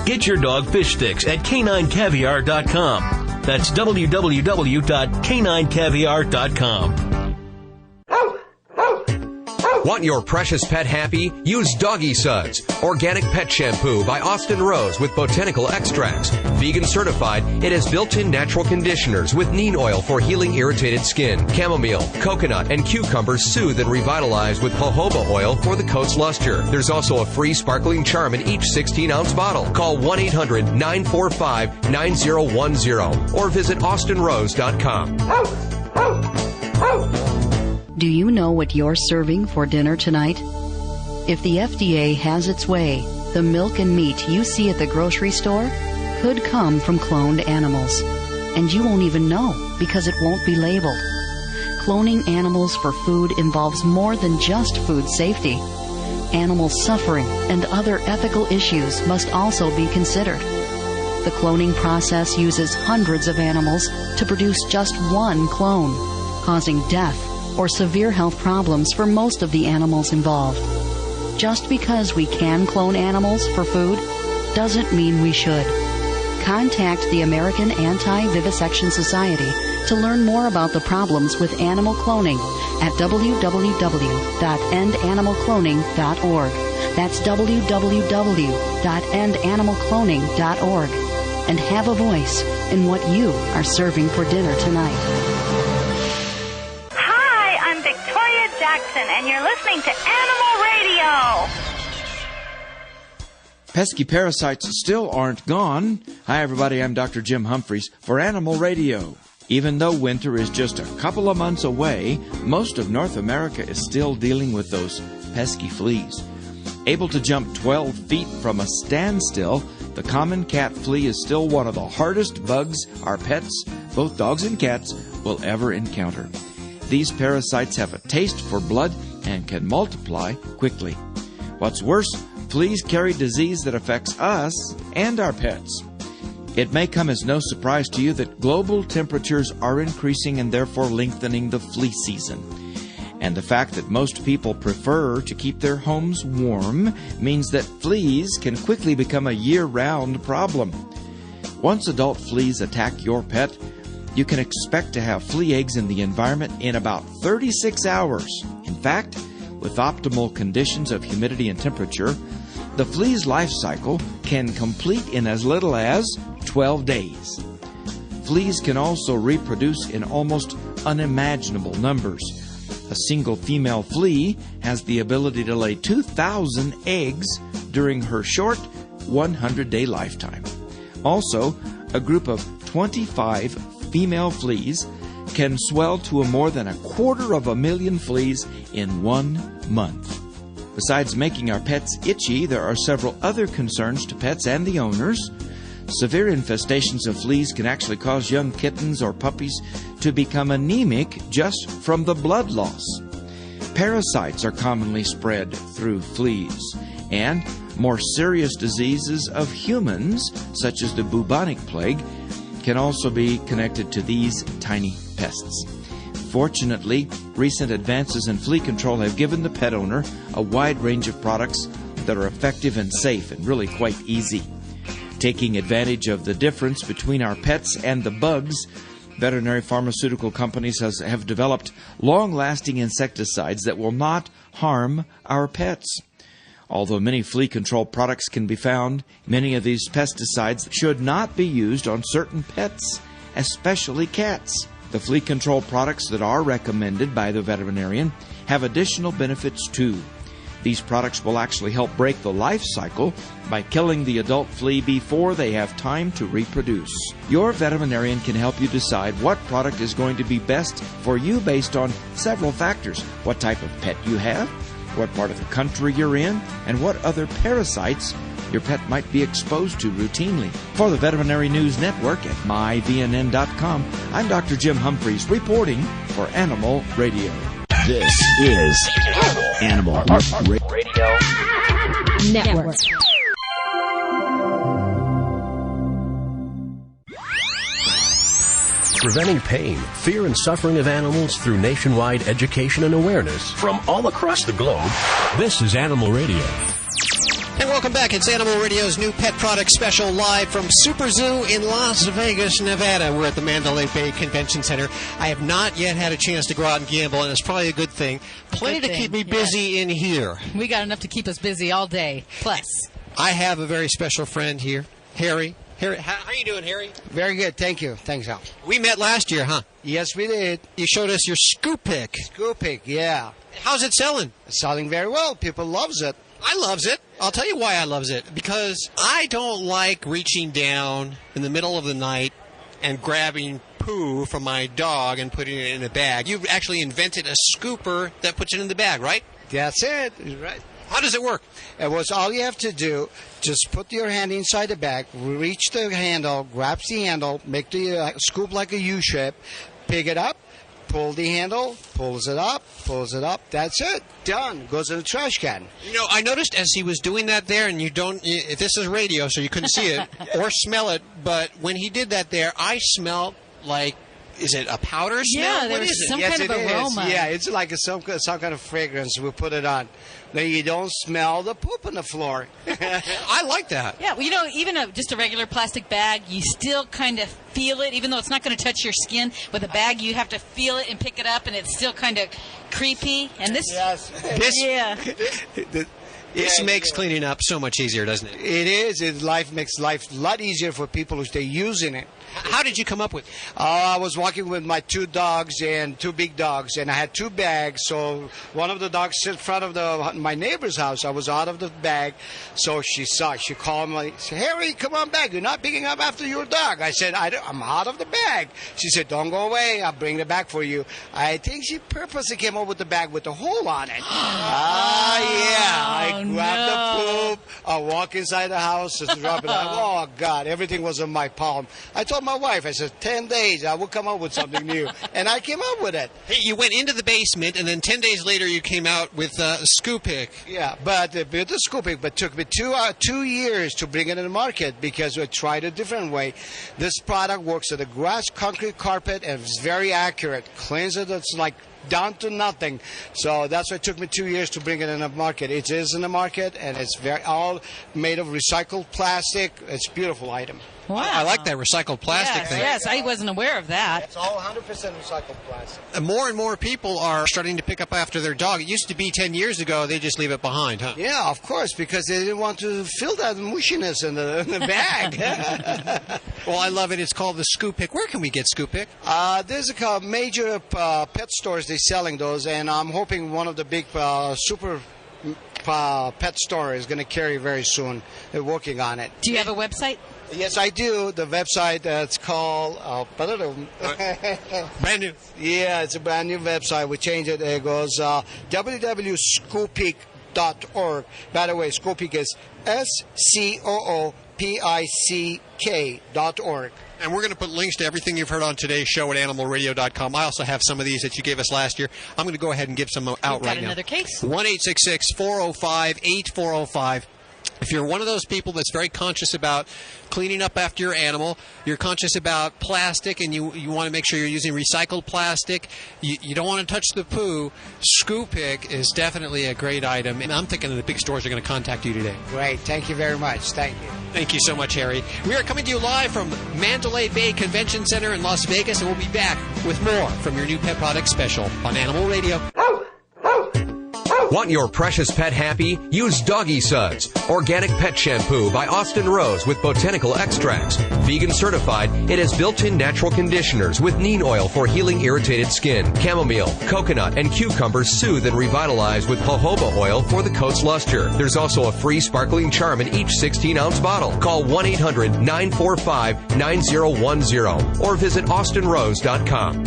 Get your dog fish sticks at caninecaviar.com. That's www.caninecaviar.com. Want your precious pet happy? Use Doggy Suds, organic pet shampoo by Austin Rose with botanical extracts. Vegan certified, it has built-in natural conditioners with neem oil for healing irritated skin. Chamomile, coconut, and cucumber soothe and revitalize with jojoba oil for the coat's luster. There's also a free sparkling charm in each 16-ounce bottle. Call 1-800-945-9010 or visit austinrose.com. Do you know what you're serving for dinner tonight? If the FDA has its way, the milk and meat you see at the grocery store could come from cloned animals. And you won't even know because it won't be labeled. Cloning animals for food involves more than just food safety. Animal suffering and other ethical issues must also be considered. The cloning process uses hundreds of animals to produce just one clone, causing death or severe health problems for most of the animals involved. Just because we can clone animals for food doesn't mean we should. Contact the American Anti-Vivisection Society to learn more about the problems with animal cloning at www.endanimalcloning.org. That's www.endanimalcloning.org. And have a voice in what you are serving for dinner tonight. And you're listening to Animal Radio. Pesky parasites still aren't gone. Hi, everybody. I'm Dr. Jim Humphries for Animal Radio. Even though winter is just a couple of months away, most of North America is still dealing with those pesky fleas. Able to jump 12 feet from a standstill, the common cat flea is still one of the hardest bugs our pets, both dogs and cats, will ever encounter. These parasites have a taste for blood and can multiply quickly. What's worse, fleas carry disease that affects us and our pets. It may come as no surprise to you that global temperatures are increasing and therefore lengthening the flea season. And the fact that most people prefer to keep their homes warm means that fleas can quickly become a year-round problem. Once adult fleas attack your pet, you can expect to have flea eggs in the environment in about 36 hours. In fact, with optimal conditions of humidity and temperature, the flea's life cycle can complete in as little as 12 days. Fleas can also reproduce in almost unimaginable numbers. A single female flea has the ability to lay 2,000 eggs during her short 100-day lifetime. Also, a group of 25 female fleas can swell to more than 250,000 fleas in 1 month. Besides making our pets itchy, there are several other concerns to pets and the owners. Severe infestations of fleas can actually cause young kittens or puppies to become anemic just from the blood loss. Parasites are commonly spread through fleas, and more serious diseases of humans, such as the bubonic plague, can also be connected to these tiny pests. Fortunately, recent advances in flea control have given the pet owner a wide range of products that are effective and safe and really quite easy. Taking advantage of the difference between our pets and the bugs, veterinary pharmaceutical companies have developed long-lasting insecticides that will not harm our pets. Although many flea control products can be found, many of these pesticides should not be used on certain pets, especially cats. The flea control products that are recommended by the veterinarian have additional benefits too. These products will actually help break the life cycle by killing the adult flea before they have time to reproduce. Your veterinarian can help you decide what product is going to be best for you based on several factors: what type of pet you have, what part of the country you're in, and what other parasites your pet might be exposed to routinely. For the Veterinary News Network at myvnn.com, I'm Dr. Jim Humphries reporting for Animal Radio. This is Animal Radio Network. Preventing pain, fear, and suffering of animals through nationwide education and awareness from all across the globe. This is Animal Radio. And welcome back. It's Animal Radio's new pet product special live from SUPERZOO in Las Vegas, Nevada. We're at the Mandalay Bay Convention Center. I have not yet had a chance to go out and gamble, and it's probably a good thing. Plenty to keep me busy in here. We got enough to keep us busy all day. Plus, I have a very special friend here, Harry. Harry, how you doing, Harry? Very good, thank you. Thanks, Al. We met last year, huh? Yes, we did. You showed us your scoop pick. Scoop pick, yeah. How's it selling? It's selling very well. People loves it. I loves it. I'll tell you why I loves it. Because I don't like reaching down in the middle of the night and grabbing poo from my dog and putting it in a bag. You've actually invented a scooper that puts it in the bag, right? That's it. Right. How does it work? It was all you have to do. Just put your hand inside the bag, reach the handle, grab the handle, make the scoop like a U shape, pick it up, pull the handle, pulls it up. That's it. Done. Goes in the trash can. You know, I noticed as he was doing that there, and this is radio, so you couldn't see it or smell it, but when he did that there, I smelled like, is it a powder smell? Yeah, there's some kind of aroma. Yeah, it's like some kind of fragrance. We put it on. Then you don't smell the poop on the floor. I like that. Yeah, well, even just a regular plastic bag, you still kind of feel it, even though it's not going to touch your skin. With a bag, you have to feel it and pick it up, and it's still kind of creepy. And this, This makes cleaning up so much easier, doesn't it? It is. Makes life a lot easier for people who stay using it. How did you come up with it? I was walking with my two dogs and two big dogs, and I had two bags. So one of the dogs sit in front of my neighbor's house. I was out of the bag, so she called me, said, "Harry, come on back. You're not picking up after your dog." I said, "I'm out of the bag." She said, "Don't go away. I'll bring the bag for you." I think she purposely came up with the bag with the hole on it. I grabbed the poop. I walk inside the house, just drop it out. Oh, God, everything was in my palm. I told my wife, I said, 10 days, I will come up with something new. And I came up with it. Hey, you went into the basement, and then 10 days later you came out with a scoop pick. Yeah, but the scoop pick, but took me 2 years to bring it in the market because we tried a different way. This product works at a grass concrete carpet, and it's very accurate. Cleans it, it's like down to nothing. So that's why it took me 2 years to bring it in the market. It is in the market, and it's all made of recycled plastic. It's a beautiful item. Wow. I like that recycled plastic thing. Yes, I wasn't aware of that. It's all 100% recycled plastic. And more and more people are starting to pick up after their dog. It used to be 10 years ago, they just leave it behind, huh? Yeah, of course, because they didn't want to feel that mushiness in the bag. Well, I love it. It's called the Scoop Pick. Where can we get Scoop Pick? There's a major pet stores they're selling those, and I'm hoping one of the big super pet store is going to carry very soon. They're working on it. Do you have a website? Yes, I do. The website, it's called... brand new. Yeah, it's a brand new website. We changed it. It goes www.scooppick.com. SCOOPIC.org. By the way, SCOOPIC is SCOOPIC.org. And we're going to put links to everything you've heard on today's show at animalradio.com. I also have some of these that you gave us last year. I'm going to go ahead and give some out right now. Got another case. 1-866-405-8405. If you're one of those people that's very conscious about cleaning up after your animal, you're conscious about plastic, and you want to make sure you're using recycled plastic, you don't want to touch the poo, SCOOPIC is definitely a great item. And I'm thinking the big stores are going to contact you today. Great. Thank you very much. Thank you. Thank you so much, Harry. We are coming to you live from Mandalay Bay Convention Center in Las Vegas, and we'll be back with more from your new pet product special on Animal Radio. Want your precious pet happy? Use Doggy Suds, organic pet shampoo by Austin Rose with botanical extracts. Vegan certified, it has built-in natural conditioners with neem oil for healing irritated skin. Chamomile, coconut, and cucumber soothe and revitalize with jojoba oil for the coat's luster. There's also a free sparkling charm in each 16-ounce bottle. Call 1-800-945-9010 or visit austinrose.com.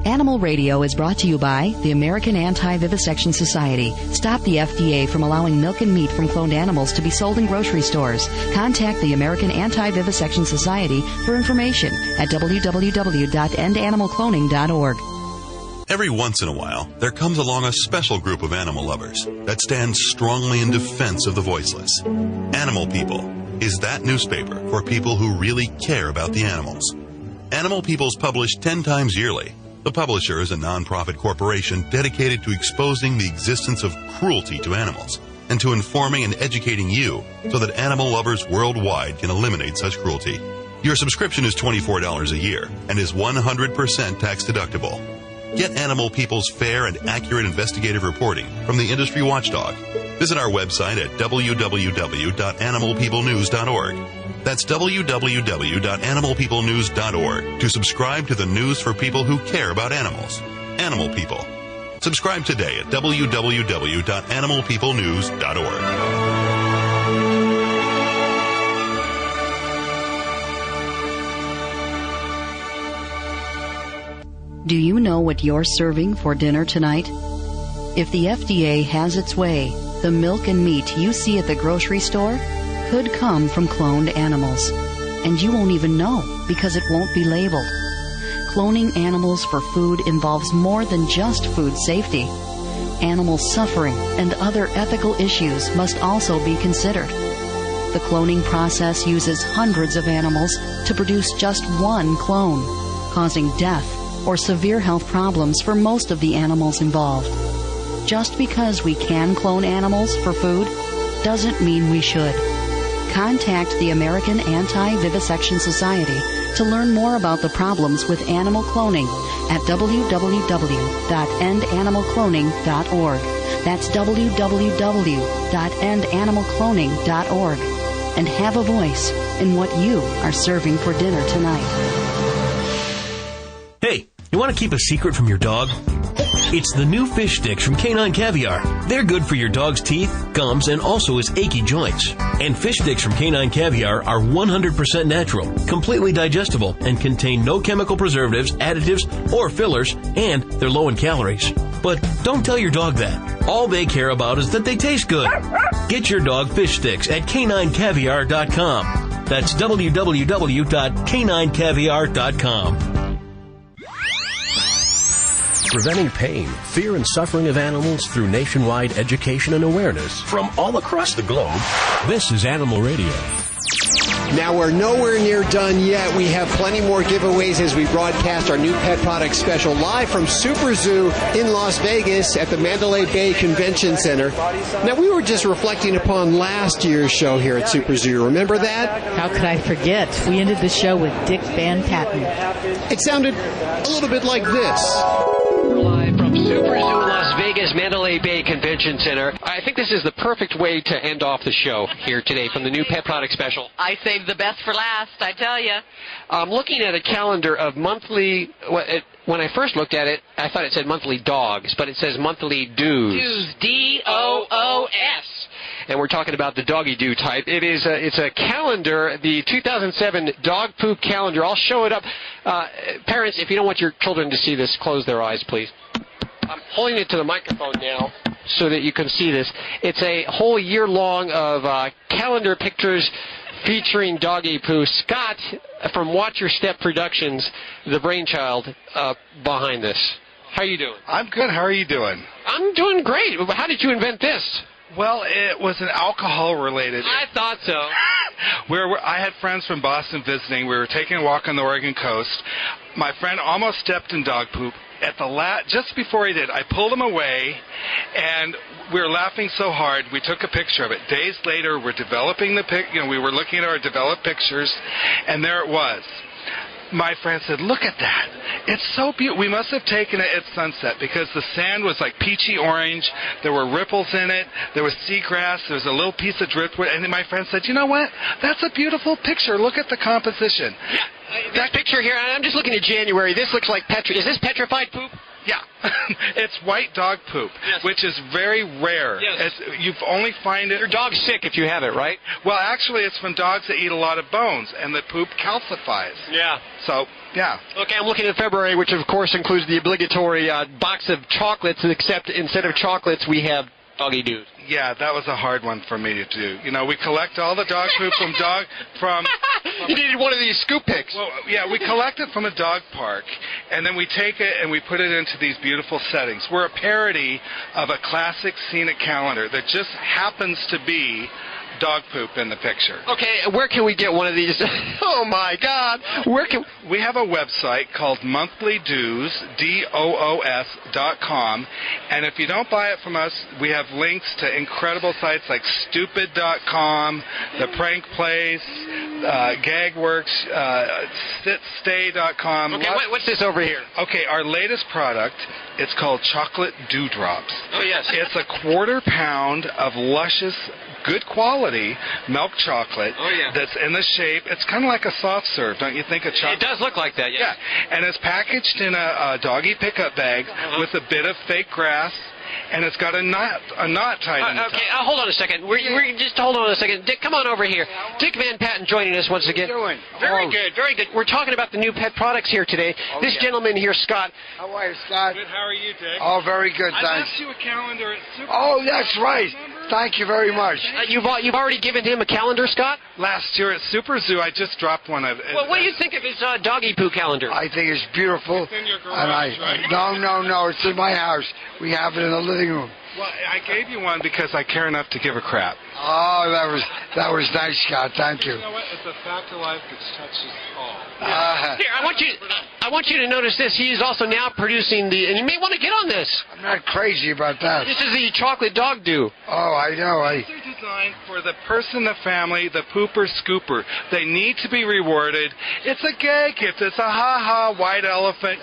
Animal Radio is brought to you by the American Anti-Vivisection Society. Stop the FDA from allowing milk and meat from cloned animals to be sold in grocery stores. Contact the American Anti-Vivisection Society for information at www.endanimalcloning.org. Every once in a while, there comes along a special group of animal lovers that stands strongly in defense of the voiceless. Animal People is that newspaper for people who really care about the animals. Animal People is published 10 times yearly. The publisher is a non-profit corporation dedicated to exposing the existence of cruelty to animals and to informing and educating you so that animal lovers worldwide can eliminate such cruelty. Your subscription is $24 a year and is 100% tax deductible. Get Animal People's fair and accurate investigative reporting from the industry watchdog. Visit our website at www.animalpeoplenews.org. That's www.animalpeoplenews.org to subscribe to the news for people who care about animals. Animal People. Subscribe today at www.animalpeoplenews.org. Do you know what you're serving for dinner tonight? If the FDA has its way, the milk and meat you see at the grocery store could come from cloned animals. And you won't even know because it won't be labeled. Cloning animals for food involves more than just food safety. Animal suffering and other ethical issues must also be considered. The cloning process uses hundreds of animals to produce just one clone, causing death or severe health problems for most of the animals involved. Just because we can clone animals for food doesn't mean we should. Contact the American Anti-Vivisection Society to learn more about the problems with animal cloning at www.endanimalcloning.org. That's www.endanimalcloning.org. And have a voice in what you are serving for dinner tonight. Hey, you want to keep a secret from your dog? It's the new fish sticks from Canine Caviar. They're good for your dog's teeth, gums, and also his achy joints. And fish sticks from Canine Caviar are 100% natural, completely digestible, and contain no chemical preservatives, additives, or fillers, and they're low in calories. But don't tell your dog that. All they care about is that they taste good. Get your dog fish sticks at caninecaviar.com. That's www.caninecaviar.com. Preventing pain, fear, and suffering of animals through nationwide education and awareness from all across the globe. This is Animal Radio. Now, we're nowhere near done yet. We have plenty more giveaways as we broadcast our new pet product special live from SUPERZOO in Las Vegas at the Mandalay Bay Convention Center. Now, we were just reflecting upon last year's show here at SUPERZOO. Remember that? How could I forget? We ended the show with Dick Van Patten. It sounded a little bit like this. Live from SUPERZOO Las Vegas Mandalay Bay Convention Center. I think this is the perfect way to end off the show here today from the new pet product special. I saved the best for last, I tell you. I'm looking at a calendar of monthly. When I first looked at it, I thought it said monthly dogs, but it says monthly doos. Doos, D-O-O-S. And we're talking about the doggy do type. It's a calendar, the 2007 dog poop calendar. I'll show it up. Parents, if you don't want your children to see this, close their eyes, please. I'm holding it to the microphone now so that you can see this. It's a whole year long of calendar pictures featuring doggy poo. Scott from Watch Your Step Productions, the brainchild behind this. How are you doing? I'm good. How are you doing? I'm doing great. How did you invent this? Well, it was an alcohol-related. I thought so. I had friends from Boston visiting. We were taking a walk on the Oregon coast. My friend almost stepped in dog poop. Just before he did, I pulled him away, and we were laughing so hard. We took a picture of it. Days later, we're developing we were looking at our developed pictures, and there it was. My friend said, "Look at that. It's so beautiful. We must have taken it at sunset because the sand was like peachy orange. There were ripples in it. There was seagrass. There was a little piece of driftwood." And then my friend said, "You know what? That's a beautiful picture. Look at the composition." Yeah. That picture here, I'm just looking at January. This looks like is this petrified poop? Yeah. It's white dog poop, yes, which is very rare. Yes. You only find it... Your dog's sick if you have it, right? Well, actually, it's from dogs that eat a lot of bones, and the poop calcifies. Yeah. So, yeah. Okay, I'm looking at February, which, of course, includes the obligatory box of chocolates, except instead of chocolates, we have doggy doos. Yeah, that was a hard one for me to do. We collect all the dog poop from You needed one of these scoop picks. Well, yeah, we collect it from a dog park, and then we take it and we put it into these beautiful settings. We're a parody of a classic scenic calendar that just happens to be dog poop in the picture. Okay, where can we get one of these? Oh, my God. We have a website called monthlydoos, DOOS.com, and if you don't buy it from us, we have links to incredible sites like stupid.com, The Prank Place, Gagworks, Stay.com. Okay, what's this over here? Okay, our latest product, it's called Chocolate Dewdrops. Oh, yes. It's a 1/4 pound of luscious, good quality milk chocolate that's in the shape. It's kind of like a soft serve, don't you think? A chocolate. It does look like that, yes. Yeah, and it's packaged in a doggy pickup bag with a bit of fake grass, and it's got a knot tied in the top. Okay, hold on a second. Just hold on a second. Dick, come on over here. Dick Van Patten joining us once again. How you doing? Very good, very good. We're talking about the new pet products here today. This gentleman here, Scott. How are you, Scott? Good. How are you, Dick? Oh, very good, I thanks. left you a calendar at Super. Oh, that's right. Thank you very much. You've already given him a calendar, Scott? Last year at SuperZoo, I just dropped one of. Well, what do you think of his doggy poo calendar? I think it's beautiful. It's in your garage, right? No, it's in my house. We have it in the living room. Well, I gave you one because I care enough to give a crap. Oh, that was nice, Scott. Thank you. You know what? It's a fact of life that touches all. Here, I want you to notice this. He is also now producing and you may want to get on this. I'm not crazy about that. This is the chocolate dog dew. Oh, I know. These are designed for the person, the family, the pooper, scooper. They need to be rewarded. It's a gag gift. It's a ha-ha white elephant,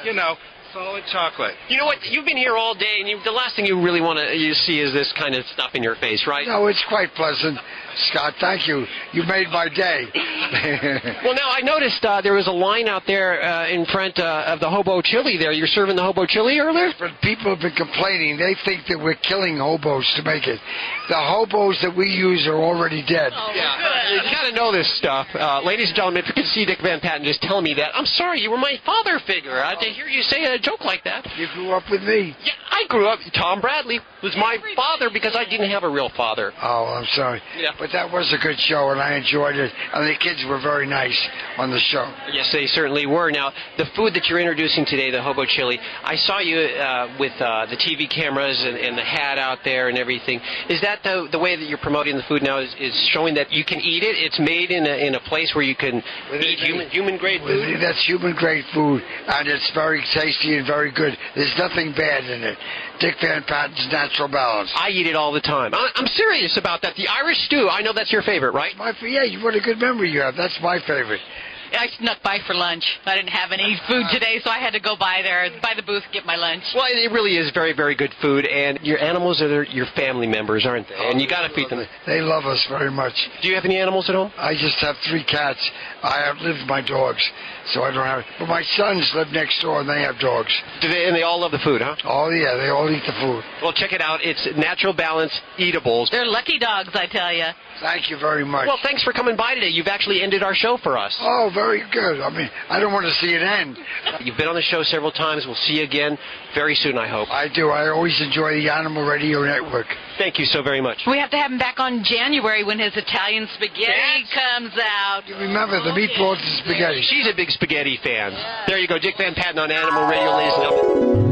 solid chocolate. You know what? You've been here all day, and the last thing you really want to see is this kind of stuff in your face, right? No, it's quite pleasant. Scott, thank you. You made my day. Well, now, I noticed there was a line out there in front of the hobo chili there. You're serving the hobo chili earlier? But people have been complaining. They think that we're killing hobos to make it. The hobos that we use are already dead. Oh, yeah. You got to know this stuff. Ladies and gentlemen, if you could see Dick Van Patten just telling me that, I'm sorry, you were my father figure. To hear you say a joke like that. You grew up with me? Yeah, I grew up. Tom Bradley was my father because I didn't have a real father. Oh, I'm sorry. Yeah. But that was a good show, and I enjoyed it. And the kids were very nice on the show. Yes, they certainly were. Now, the food that you're introducing today, the hobo chili, I saw you with the TV cameras and the hat out there and everything. Is that the way that you're promoting the food now is showing that you can eat it? It's made in a place where you can eat human-grade food? That's human-grade food, and it's very tasty and very good. There's nothing bad in it. Dick Van Patten's Natural Balance. I eat it all the time. I'm serious about that. The Irish stew, I know that's your favorite, right? Yeah, what a good memory you have. That's my favorite. I snuck by for lunch. I didn't have any food today, so I had to go by the booth, get my lunch. Well, it really is very, very good food, and your animals are your family members, aren't they? And you got to feed them. They love us very much. Do you have any animals at home? I just have 3 cats. I outlive my dogs, so I don't have. But my sons live next door, and they have dogs. And they all love the food, huh? Oh yeah, they all eat the food. Well, check it out. It's Natural Balance Eatables. They're lucky dogs, I tell you. Thank you very much. Well, thanks for coming by today. You've actually ended our show for us. Oh, very very good. I mean, I don't want to see it end. You've been on the show several times. We'll see you again very soon, I hope. I do. I always enjoy the Animal Radio Network. Thank you so very much. We have to have him back on January when his Italian spaghetti comes out. You remember the meatballs and spaghetti. She's a big spaghetti fan. There you go, Dick Van Patten on Animal Radio, ladies and gentlemen.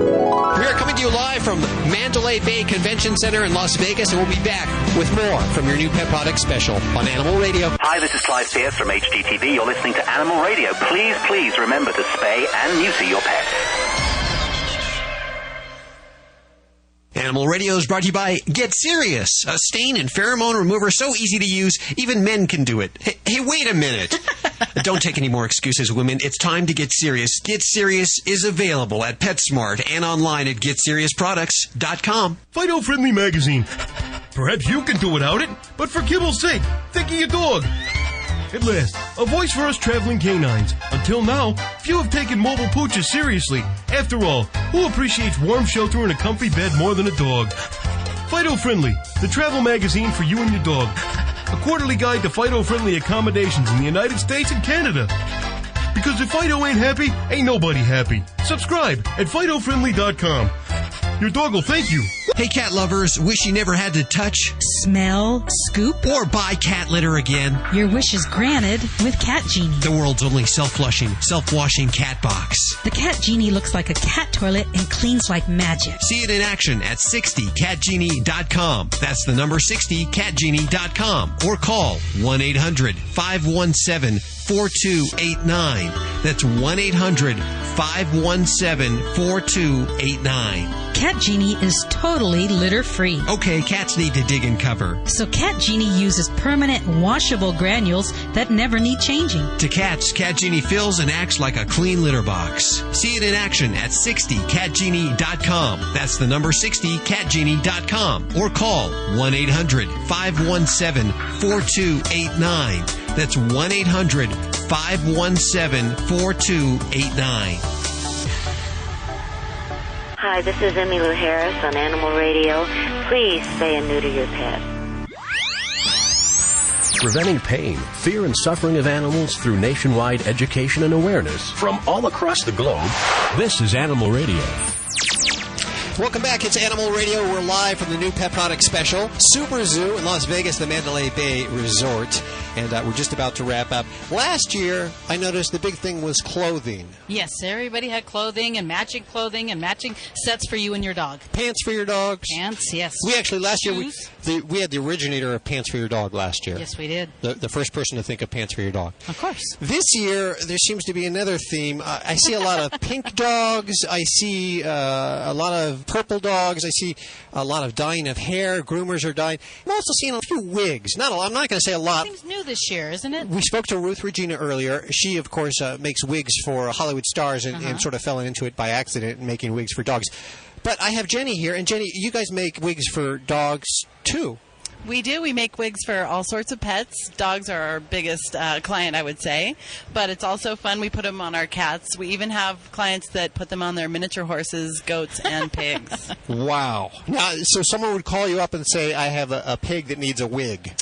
We are coming to you live from Mandalay Bay Convention Center in Las Vegas, and we'll be back with more from your new pet product special on Animal Radio. Hi, this is Clive Pierce from HGTV. You're listening to Animal Radio. Please remember to spay and neuter your pets. Animal Radio is brought to you by Get Serious, a stain and pheromone remover so easy to use, even men can do it. Hey, wait a minute. Don't take any more excuses, women. It's time to get serious. Get Serious is available at PetSmart and online at GetSeriousProducts.com. Fido-Friendly Magazine. Perhaps you can do without it, but for kibble's sake, think of your dog. At last, a voice for us traveling canines. Until now, few have taken mobile pooches seriously. After all, who appreciates warm shelter and a comfy bed more than a dog? Fido-Friendly, the travel magazine for you and your dog. A quarterly guide to Fido-Friendly accommodations in the United States and Canada. Because if Fido ain't happy, ain't nobody happy. Subscribe at FidoFriendly.com. Your dog will thank you. Hey, cat lovers, wish you never had to touch, smell, scoop, or buy cat litter again? Your wish is granted with Cat Genie, the world's only self-flushing, self-washing cat box. The Cat Genie looks like a cat toilet and cleans like magic. See it in action at 60catgenie.com. That's the number 60catgenie.com. Or call 1-800-517-4289. That's 1-800-517-4289. Cat Genie is totally litter-free. Okay, cats need to dig and cover. So Cat Genie uses permanent washable granules that never need changing. To cats, Cat Genie fills and acts like a clean litter box. See it in action at 60catgenie.com. That's the number 60catgenie.com. Or call 1-800-517-4289. That's 1-800-517-4289. Hi, this is Emmylou Harris on Animal Radio. Please spay and neuter your pet. Preventing pain, fear, and suffering of animals through nationwide education and awareness from all across the globe. This is Animal Radio. Welcome back. It's Animal Radio. We're live from the new pet product special, SUPERZOO in Las Vegas, the Mandalay Bay Resort. And we're just about to wrap up. Last year, I noticed the big thing was clothing. Yes, everybody had clothing and matching sets for you and your dog. Pants for your dogs. Pants, yes. We actually, last year, we had the originator of Pants for Your Dog last year. Yes, we did. The first person to think of Pants for Your Dog. Of course. This year, there seems to be another theme. I see a lot of pink dogs. I see a lot of purple dogs. I see a lot of dyeing of hair. Groomers are dyeing. I'm also seeing a few wigs. Not a lot. I'm not going to say a lot. Everything's new this year, isn't it? We spoke to Ruth Regina earlier. She, of course, makes wigs for Hollywood stars and sort of fell into it by accident, making wigs for dogs. But I have Jenny here, and Jenny, you guys make wigs for dogs too. We do. We make wigs for all sorts of pets. Dogs are our biggest client, I would say. But it's also fun. We put them on our cats. We even have clients that put them on their miniature horses, goats, and pigs. Wow. Now, so someone would call you up and say, I have a pig that needs a wig.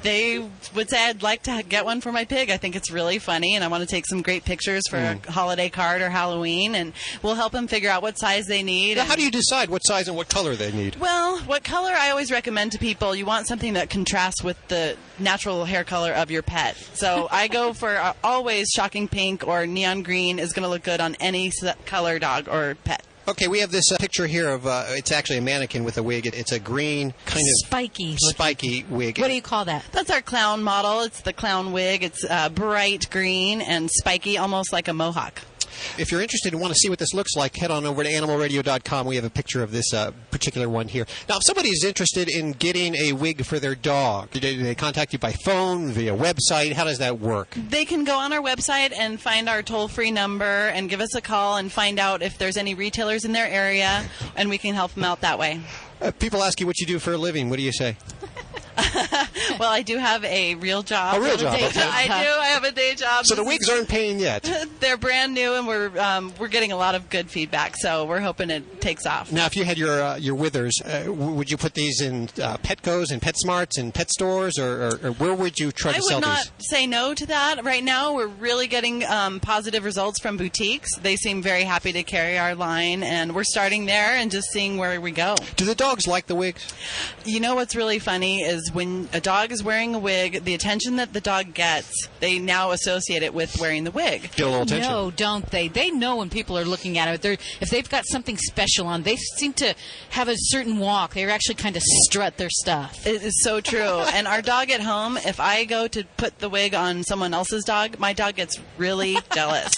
They would say, I'd like to get one for my pig. I think it's really funny, and I want to take some great pictures for a holiday card or Halloween, and we'll help them figure out what size they need. Now, how do you decide what size and what color they need? Well, what color I always recommend to people, you want something that contrasts with the natural hair color of your pet. So I go for always shocking pink or neon green is going to look good on any color dog or pet. Okay, we have this picture here of, it's actually a mannequin with a wig. It's a green kind of spiky wig. What do you call that? That's our clown model. It's the clown wig. It's bright green and spiky, almost like a mohawk. If you're interested and want to see what this looks like, head on over to animalradio.com. We have a picture of this particular one here. Now, if somebody is interested in getting a wig for their dog, do they contact you by phone, via website? How does that work? They can go on our website and find our toll-free number and give us a call and find out if there's any retailers in their area, and we can help them out that way. People ask you what you do for a living. What do you say? Well, I do have a real job. A real job, okay. I do. I have a day job. So the wigs aren't paying yet. They're brand new, and we're getting a lot of good feedback. So we're hoping it takes off. Now, if you had your withers, would you put these in Petco's and PetSmarts and pet stores, or where would you try to sell these? I would not say no to that. Right now, we're really getting positive results from boutiques. They seem very happy to carry our line, and we're starting there and just seeing where we go. Do the dogs like the wigs? You know what's really funny is when a dog is wearing a wig, the attention that the dog gets, they now associate it with wearing the wig. Get a little attention. No, don't they? They know when people are looking at it. If they've got something special on, they seem to have a certain walk. They actually kind of strut their stuff. It is so true. And our dog at home, if I go to put the wig on someone else's dog, my dog gets really jealous.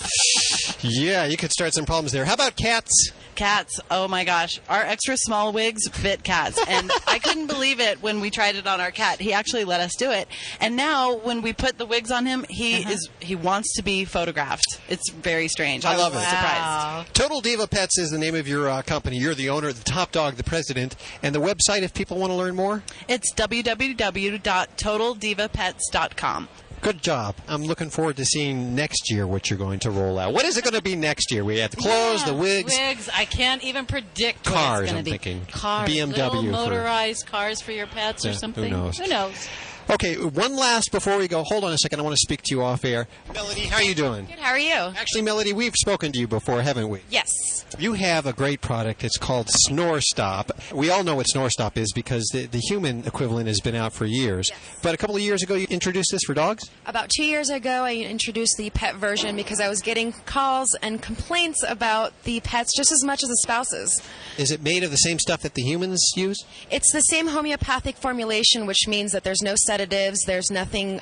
Yeah, you could start some problems there. How about cats? Cats, oh my gosh. Our extra small wigs fit cats. And I couldn't believe it when we tried it on our cat. He actually let us do it. And now when we put the wigs on him, he wants to be photographed. It's very strange. I love it. Surprised. Total Diva Pets is the name of your company. You're the owner, the top dog, the president. And the website, if people want to learn more? It's www.totaldivapets.com. Good job. I'm looking forward to seeing next year what you're going to roll out. What is it going to be next year? We have the clothes, the wigs. Wigs. I can't even predict cars, what it's going to be. Thinking. Cars. BMW. Little motorized cars for your pets or something. Who knows? Who knows? Okay, one last before we go. Hold on a second. I want to speak to you off air. Melody, how are you doing? Good. How are you? Actually, Melody, we've spoken to you before, haven't we? Yes. You have a great product. It's called Snore Stop. We all know what Snore Stop is because the human equivalent has been out for years. Yes. But a couple of years ago, you introduced this for dogs? About 2 years ago, I introduced the pet version because I was getting calls and complaints about the pets just as much as the spouses. Is it made of the same stuff that the humans use? It's the same homeopathic formulation, which means that there's no sedatives, there's nothing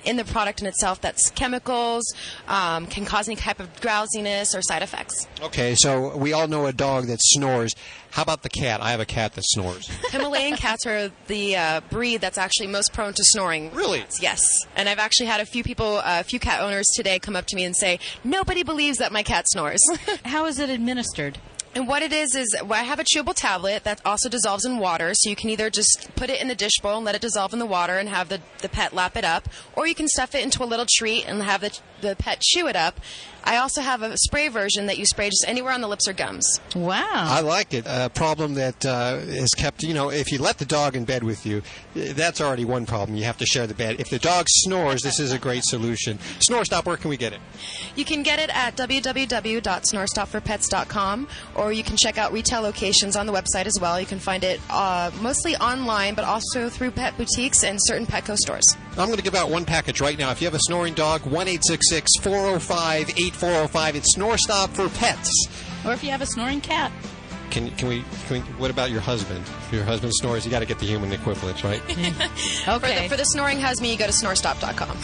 in the product in itself that's chemicals, can cause any type of drowsiness or side effects. Okay, so we all know a dog that snores. How about the cat? I have a cat that snores. Himalayan cats are the breed that's actually most prone to snoring. Really? Yes. And I've actually had a few cat owners today come up to me and say, nobody believes that my cat snores. How is it administered? And what it is I have a chewable tablet that also dissolves in water, so you can either just put it in the dish bowl and let it dissolve in the water and have the pet lap it up, or you can stuff it into a little treat and have the pet chew it up. I also have a spray version that you spray just anywhere on the lips or gums. Wow. I like it. A problem that is kept, if you let the dog in bed with you, that's already one problem. You have to share the bed. If the dog snores, this is a great solution. Snore Stop, where can we get it? You can get it at www.snorestopforpets.com, or you can check out retail locations on the website as well. You can find it mostly online, but also through pet boutiques and certain Petco stores. I'm going to give out one package right now. If you have a snoring dog, 1-866-405-8405. It's Snore Stop for Pets. Or if you have a snoring cat. Can we? What about your husband? If your husband snores, you got to get the human equivalent, right? Okay. For the snoring husband, you go to snorestop.com.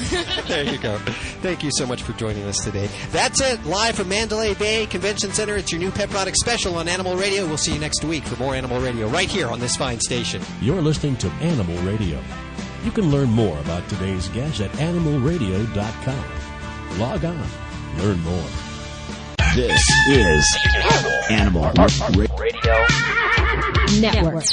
There you go. Thank you so much for joining us today. That's it. Live from Mandalay Bay Convention Center. It's your new pet product special on Animal Radio. We'll see you next week for more Animal Radio right here on this fine station. You're listening to Animal Radio. You can learn more about today's guest at animalradio.com. Log on. Learn more. This is Animal Radio Network.